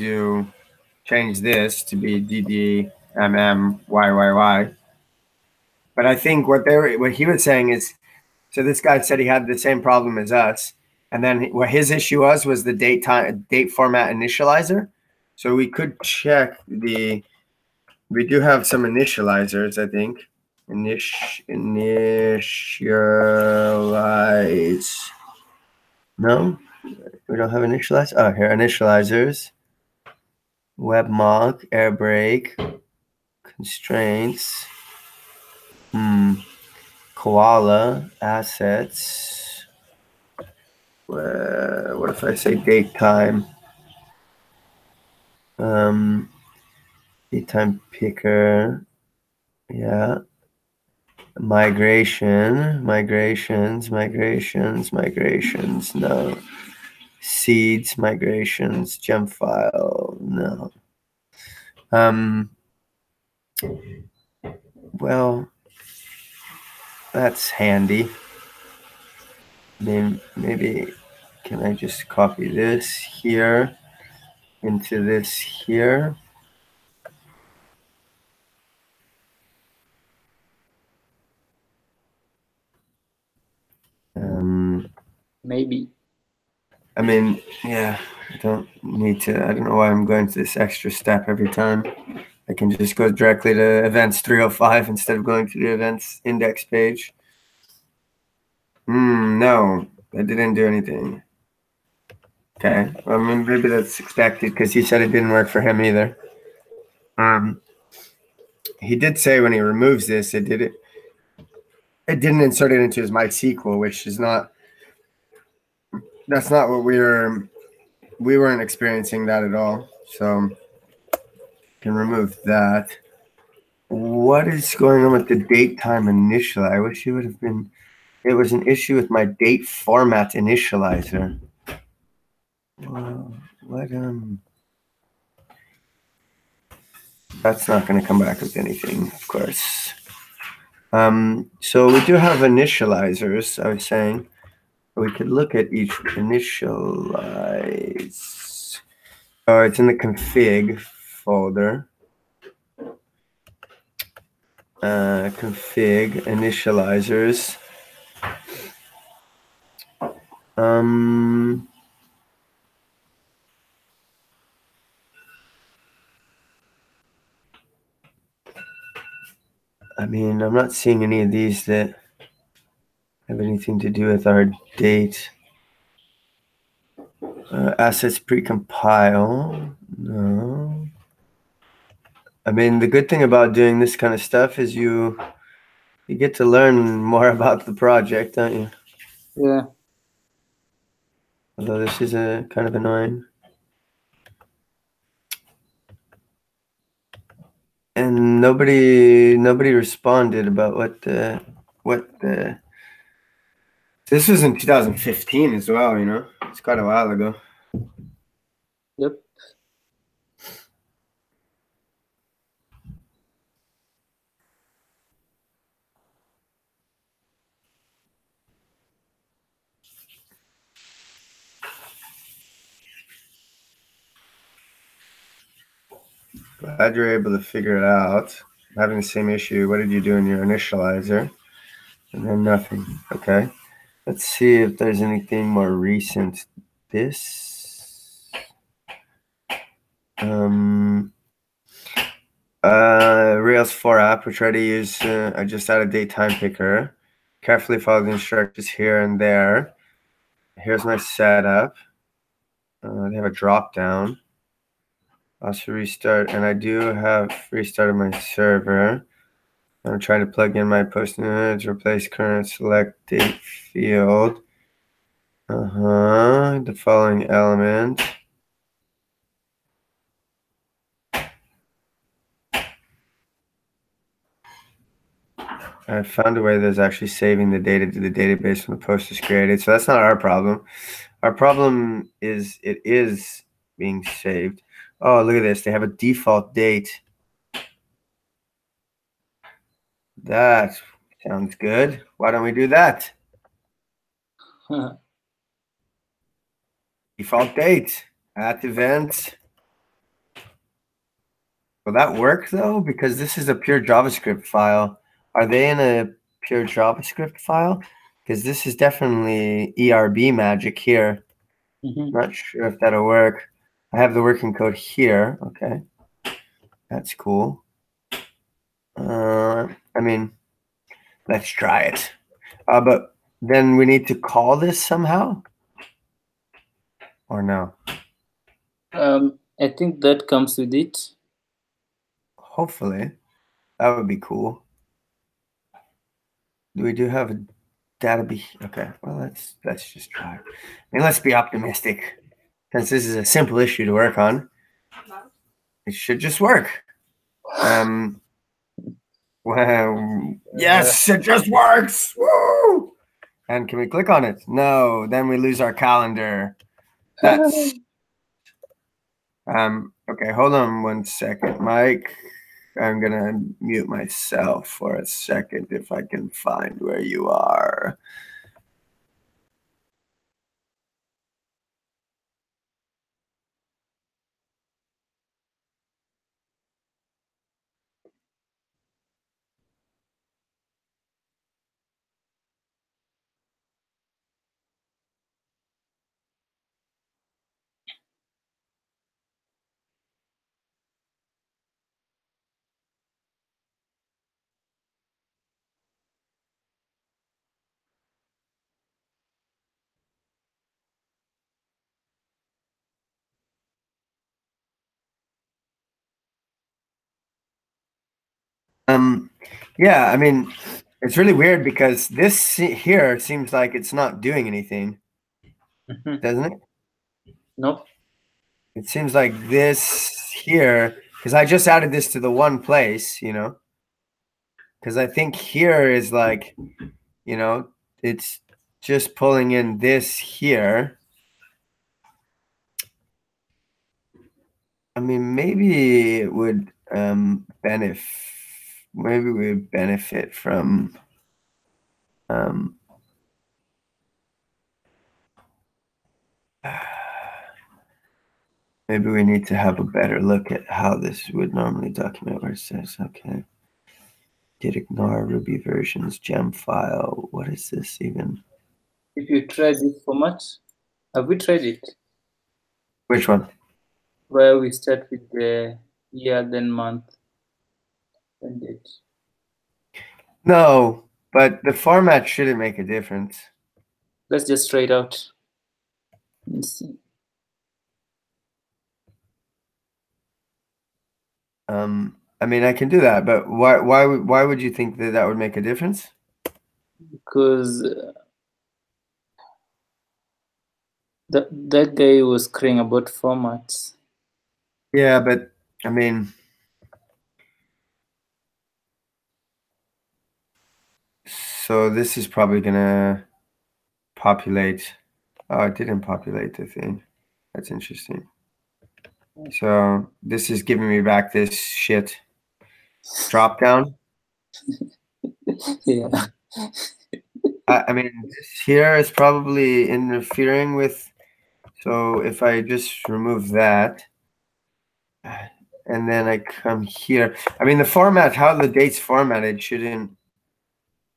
change this to be DDMMYYY. But I think what he was saying is, so this guy said he had the same problem as us, and then what his issue was the date format initializer. So we could check we do have some initializers, I think. Initialize. No, we don't have initialize. Oh, here, initializers. webmock, air brake, constraints, koala, assets. What if I say date time? Date time picker. Yeah. Migrations. No. Seeds, migrations, gem file. No. Well, that's handy. I mean, maybe can I just copy this here into this here? Maybe. I mean, yeah, I don't know why I'm going to this extra step every time. I can just go directly to events 305 instead of going to the events index page. No, I didn't do anything. Okay, well, maybe that's expected because he said it didn't work for him either. He did say when he removes this, it didn't insert it into his MySQL, which is not. That's not what we weren't experiencing that at all. So can remove that. What is going on with the date time initializer? I wish it would have been. It was an issue with my date format initializer. What That's not going to come back with anything, of course. So we do have initializers. I was saying we could look at each initialize. Oh, it's in the config folder. Config initializers. I mean, I'm not seeing any of these that have anything to do with our date. Assets precompile. No. I mean, the good thing about doing this kind of stuff is you get to learn more about the project, don't you? Yeah. Although this is kind of annoying. And nobody responded about what the this was in 2015 as well, you know. It's quite a while ago. Yep. Glad you're able to figure it out. I'm having the same issue. What did you do in your initializer? And then nothing. Okay. Let's see if there's anything more recent. This. Rails 4 app, we try to use, I just added date time picker. Carefully follow the instructions here and there. Here's my setup. They have a drop down. Also restart, and I do have restarted my server. I'm trying to plug in my post image, replace current select date field. The following element. I found a way that's actually saving the data to the database when the post is created. So that's not our problem. Our problem is it is being saved. Oh, look at this. They have a default date. That sounds good. Why don't we do that? Default date at event. Will that work though? Because this is a pure JavaScript file. Are they in a pure JavaScript file? Because this is definitely ERB magic here. Not sure if that'll work. I have the working code here. Okay. That's cool. I mean, let's try it. But then we need to call this somehow? Or no? I think that comes with it. Hopefully, that would be cool. We do have a database. Okay, well let's just try. I mean, let's be optimistic. Since this is a simple issue to work on, it should just work. Well, yes, it just works. Woo! And can we click on it? No, then we lose our calendar. That's okay, hold on 1 second, Mike. I'm gonna mute myself for a second if I can find where you are. Yeah, I mean, it's really weird because this here seems like it's not doing anything, doesn't it? Nope. It seems like this here, because I just added this to the one place, you know, because I think here is like, you know, it's just pulling in this here. I mean, maybe it would benefit. Maybe we would benefit from maybe we need to have a better look at how this would normally document where it says, okay, did ignore Ruby versions, gem file. What is this even? If you try this format, have we tried it? Which one? Where we start with the year, then month, and date. No, but the format shouldn't make a difference. Let's just try it out. Let's see. I mean, I can do that, but why would you think that that would make a difference? Because that guy was crying about formats. Yeah, but I mean, so this is probably gonna populate. Oh, it didn't populate the thing. That's interesting. So this is giving me back this shit drop down. Yeah. I mean, this here is probably interfering with. So if I just remove that, and then I come here, I mean, the format, how the date's formatted shouldn't.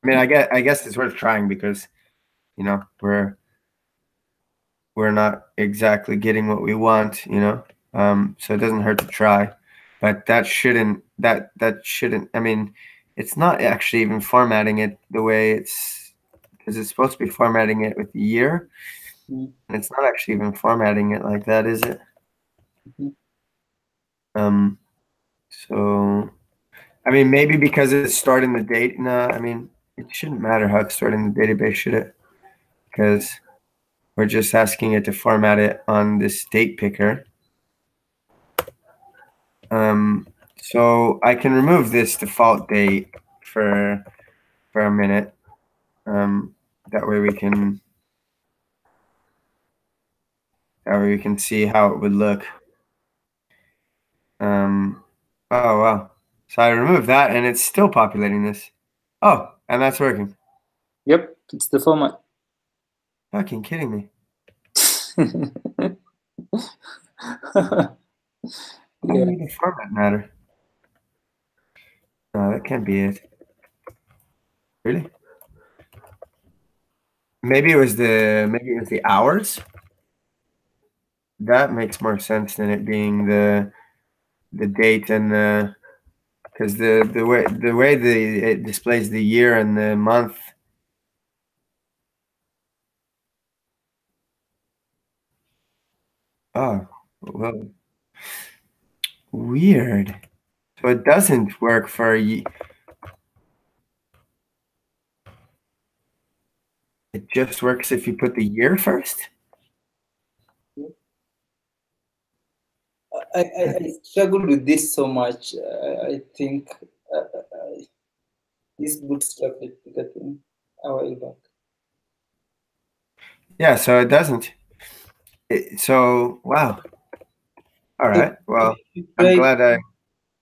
I mean, I guess it's worth trying because, you know, we're not exactly getting what we want, you know. So it doesn't hurt to try, but that shouldn't. I mean, it's not actually even formatting it the way it's because it's supposed to be formatting it with the year. And it's not actually even formatting it like that, is it? So, I mean, maybe because it's stored in the date. No, I mean, it shouldn't matter how it's stored in the database, should it? Because we're just asking it to format it on this date picker. So I can remove this default date for a minute. That way we can see how it would look. Oh wow. So I removed that and it's still populating this. Oh, and that's working. Yep, it's the format. Fucking kidding me. Why would the format matter? No, that can't be it. Really? Maybe it was the hours. That makes more sense than it being the date and the because the way it displays the year and the month. Oh well, Weird. So it doesn't work for it just works if you put the year first? I struggled with this so much. I think this bootstrap replica thing a while back. Yeah, so it doesn't. So, wow. All right. Well, I'm glad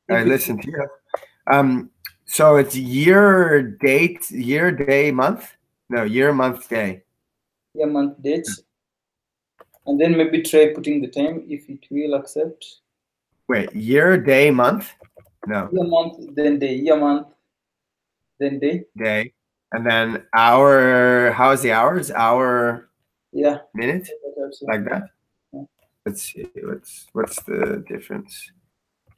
I listened to you. So it's year, date, year, day, month? No, year, month, day. Yeah, month, date. And then maybe try putting the time if it will accept. Wait, year, day, month? No. Year, month, then day. Year, month, then day. Day. And then hour, how's the hours? Hour, yeah, minute? Like that? Yeah. Let's see. What's the difference?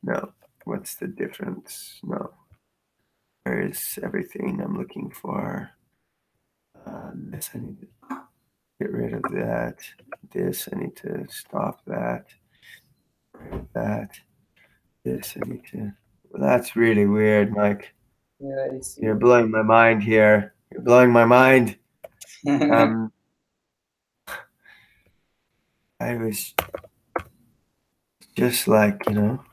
No. What's the difference? No. Where is everything I'm looking for? This I need to get rid of that. This I need to stop that. That. This I need to. Well, that's really weird, Mike. Yeah, You're blowing my mind here. You're blowing my mind. I was just like,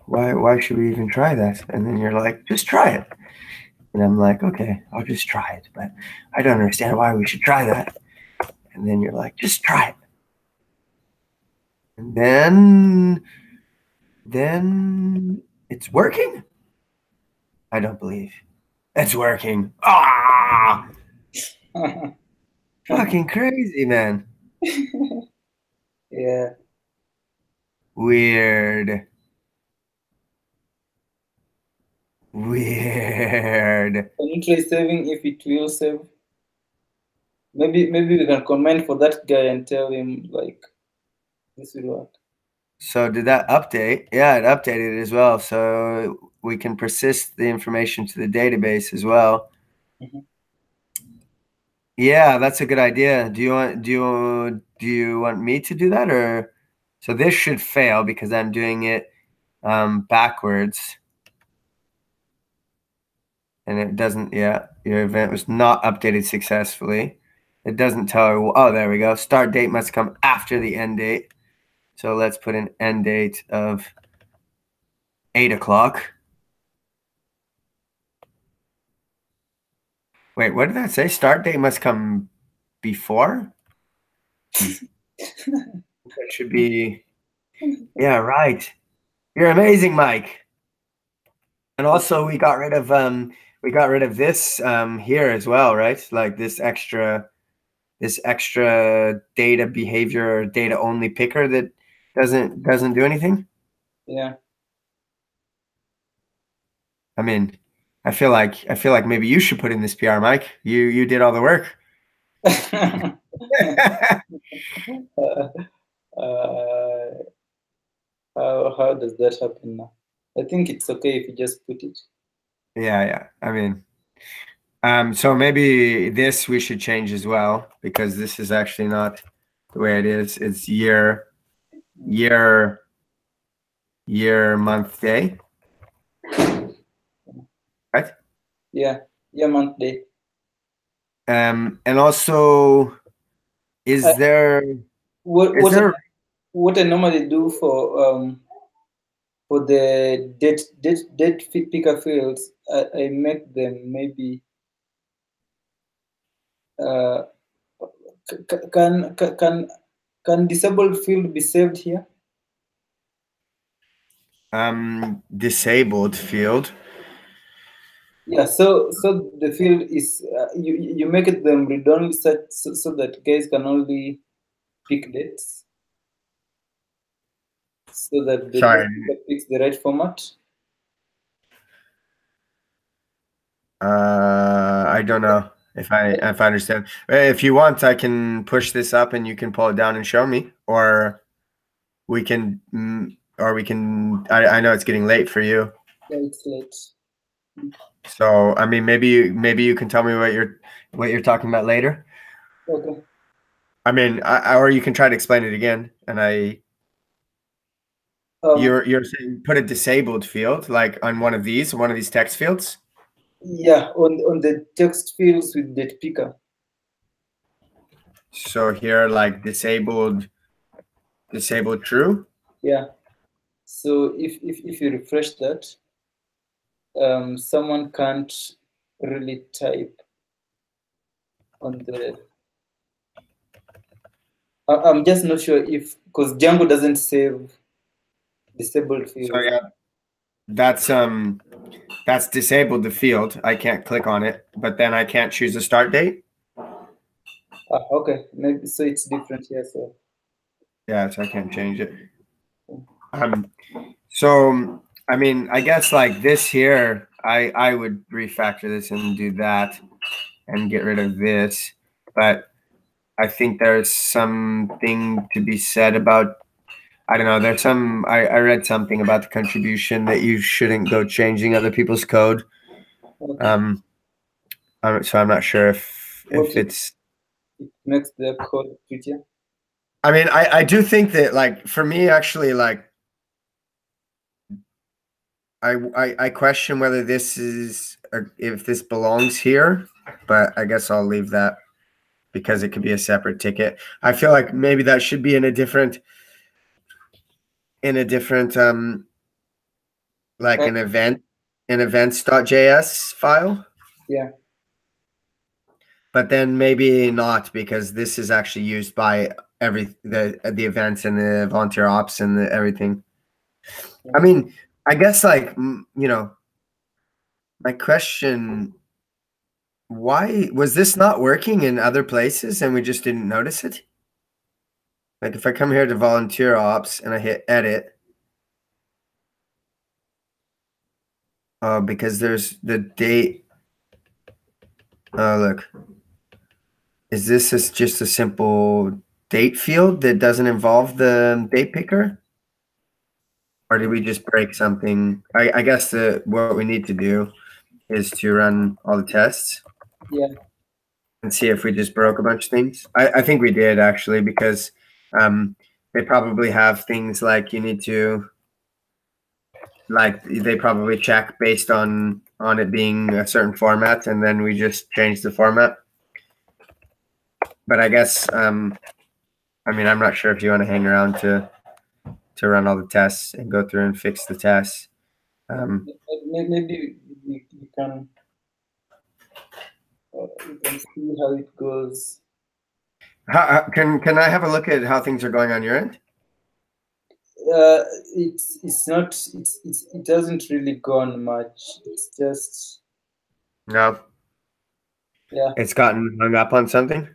why should we even try that? And then you're like, just try it. And I'm like, okay, I'll just try it. But I don't understand why we should try that. And then you're like, just try it. And then it's working? I don't believe it's working. Ah! Fucking crazy, man. Yeah. Weird. Weird. Can you try saving if it will save? Maybe we can comment for that guy and tell him like this will work. So did that update? Yeah, it updated as well. So we can persist the information to the database as well. Mm-hmm. Yeah, that's a good idea. Do you want me to do that, or so this should fail because I'm doing it backwards. And it doesn't, yeah, your event was not updated successfully. It doesn't tell her, oh, there we go. Start date must come after the end date. So let's put an end date of 8 o'clock. Wait, what did that say? Start date must come before? That should be, yeah, right. You're amazing, Mike. And also we got rid of this here as well, right? Like this extra data behavior, data only picker that doesn't do anything. Yeah. I mean, I feel like maybe you should put in this PR, Mike. You did all the work. How does that happen now? I think it's okay if you just put it. Yeah. I mean, so maybe this we should change as well, because this is actually not the way it is. It's year, month, day. Right? Yeah, month, day. And also, is there what I normally do for the date picker fields, I make them maybe can disabled field be saved here? Disabled field. Yeah, so the field is you make it them read only such so that guys can only pick dates, so that the date picks the right format. I don't know if I understand. If you want, I can push this up and you can pull it down and show me, or we can I know it's getting late for you. Yeah, it's late. So I mean, maybe you can tell me what you're talking about later. Okay. I mean, or you can try to explain it again, and You're saying put a disabled field like on one of these text fields. Yeah, on the text fields with date picker. So here, like disabled true. Yeah. So if you refresh that, someone can't really type on the. I'm just not sure if, because Django doesn't save disabled fields. So yeah, that's disabled the field. I can't click on it, but then I can't choose a start date. Okay, maybe so it's different here. So yeah, so I can't change it. So I mean, I guess like this here, I would refactor this and do that and get rid of this. But I think there's something to be said about, I don't know, there's some, I read something about the contribution that you shouldn't go changing other people's code. okay. So I'm not sure if it makes the code prettier. I mean, I do think that, like, for me, actually, like, I question whether this is, if this belongs here, but I guess I'll leave that because it could be a separate ticket. I feel like maybe that should be in a different like an events.js file. Yeah. But then maybe not, because this is actually used by the events and the volunteer ops and everything. Yeah. I mean, I guess, like, you know, my question, why was this not working in other places and we just didn't notice it? Like, if I come here to volunteer ops and I hit edit, because there's the date. Oh, look. Is this just a simple date field that doesn't involve the date picker? Or did we just break something? I guess what we need to do is to run all the tests. Yeah. And see if we just broke a bunch of things. I think we did, actually, because they probably have things like you need to, like, they probably check based on it being a certain format, and then we just changed the format. But I guess, I mean, I'm not sure if you want to hang around to run all the tests and go through and fix the tests. Maybe you can see how it goes. Can I have a look at how things are going on your end? It's not. It hasn't really gone much. It's just. No. Yeah. It's gotten hung up on something.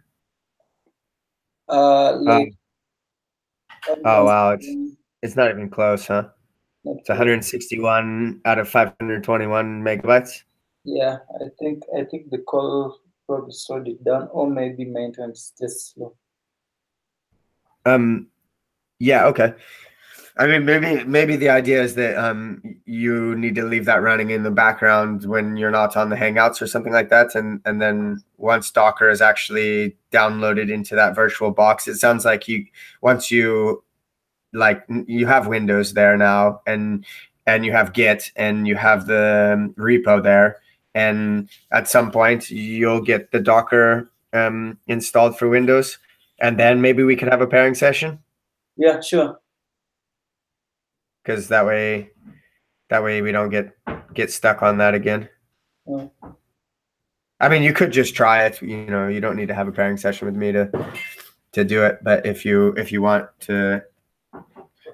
Like. Oh wow! It's not even close, huh? It's 161 out of 521 megabytes. Yeah, I think the call probably slowed it down, or maybe maintenance just slow. Yeah. Okay. I mean, maybe the idea is that you need to leave that running in the background when you're not on the Hangouts or something like that, and then once Docker is actually downloaded into that virtual box, it sounds like once you have Windows there now, and you have Git, and you have the repo there, and at some point you'll get the Docker installed for Windows, and then maybe we can have a pairing session. Yeah, sure. Because that way we don't get stuck on that again. Yeah. I mean, you could just try it. You know, you don't need to have a pairing session with me to do it. But if you want to,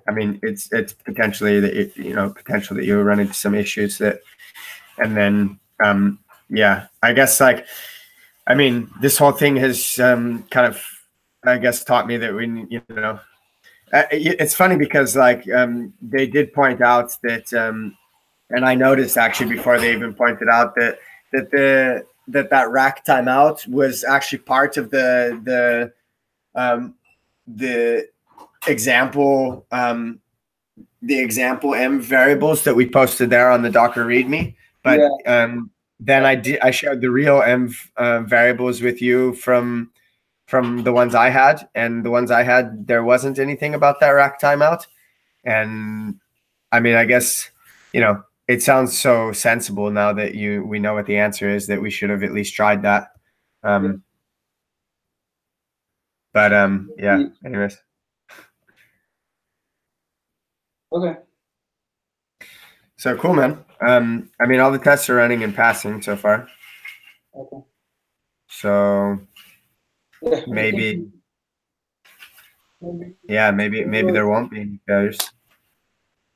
I mean, it's potentially that potential that you run into some issues that, and then yeah, I guess, like, I mean, this whole thing has kind of, I guess, taught me that it's funny because, like, they did point out that, and I noticed actually before they even pointed out that rack timeout was actually part of the example M variables that we posted there on the Docker README. But yeah. Then I shared the real M variables with you from the ones I had, and the ones I had, there wasn't anything about that rack timeout. And I mean, I guess, you know, it sounds so sensible now that we know what the answer is, that we should have at least tried that. But yeah, anyways. Okay. So cool, man. I mean, all the tests are running and passing so far. Okay. So Yeah, maybe there won't be any failures.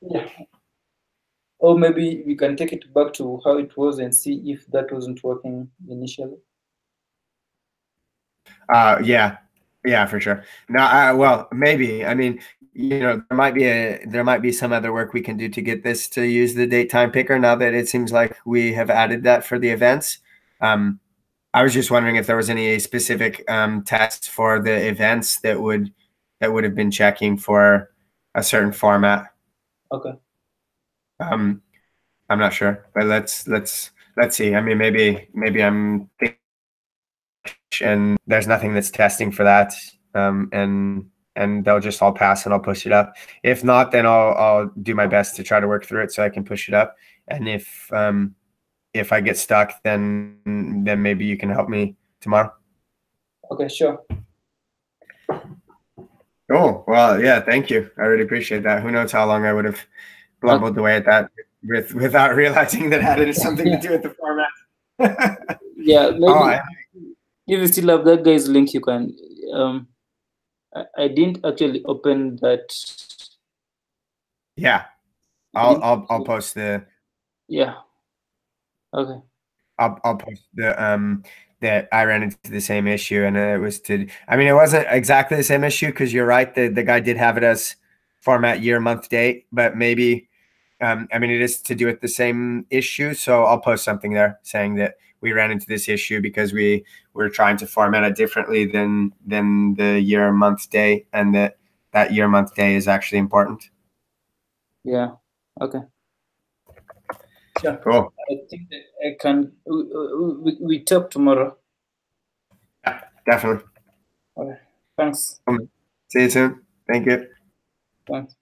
Yeah. Or maybe we can take it back to how it was and see if that wasn't working initially. Yeah, for sure. Now, well, maybe. I mean, you know, there might be some other work we can do to get this to use the date time picker. Now that it seems like we have added that for the events, I was just wondering if there was any specific tests for the events that would have been checking for a certain format. Okay. I'm not sure, but let's see. I mean, maybe I'm thinking, and there's nothing that's testing for that, and they'll just all pass and I'll push it up. If not, then I'll do my best to try to work through it so I can push it up. And if I get stuck, then maybe you can help me tomorrow. Okay, sure. Cool. Well, yeah, thank you. I really appreciate that. Who knows how long I would have blumbled away at that without realizing that had something to do with the format. Yeah, maybe if you still have that guy's link, you can. I didn't actually open that. Yeah, I'll post the. Yeah. Okay. I'll post the that I ran into the same issue, and it was I mean, it wasn't exactly the same issue because you're right. The guy did have it as format year, month, date, but maybe, I mean, it is to do with the same issue. So I'll post something there saying that we ran into this issue because we were trying to format it differently than the year, month, day, and that year, month, day is actually important. Yeah. Okay. Sure. Cool. I think that I can. We talk tomorrow. Yeah, definitely. Okay. Thanks. See you soon. Thank you. Thanks.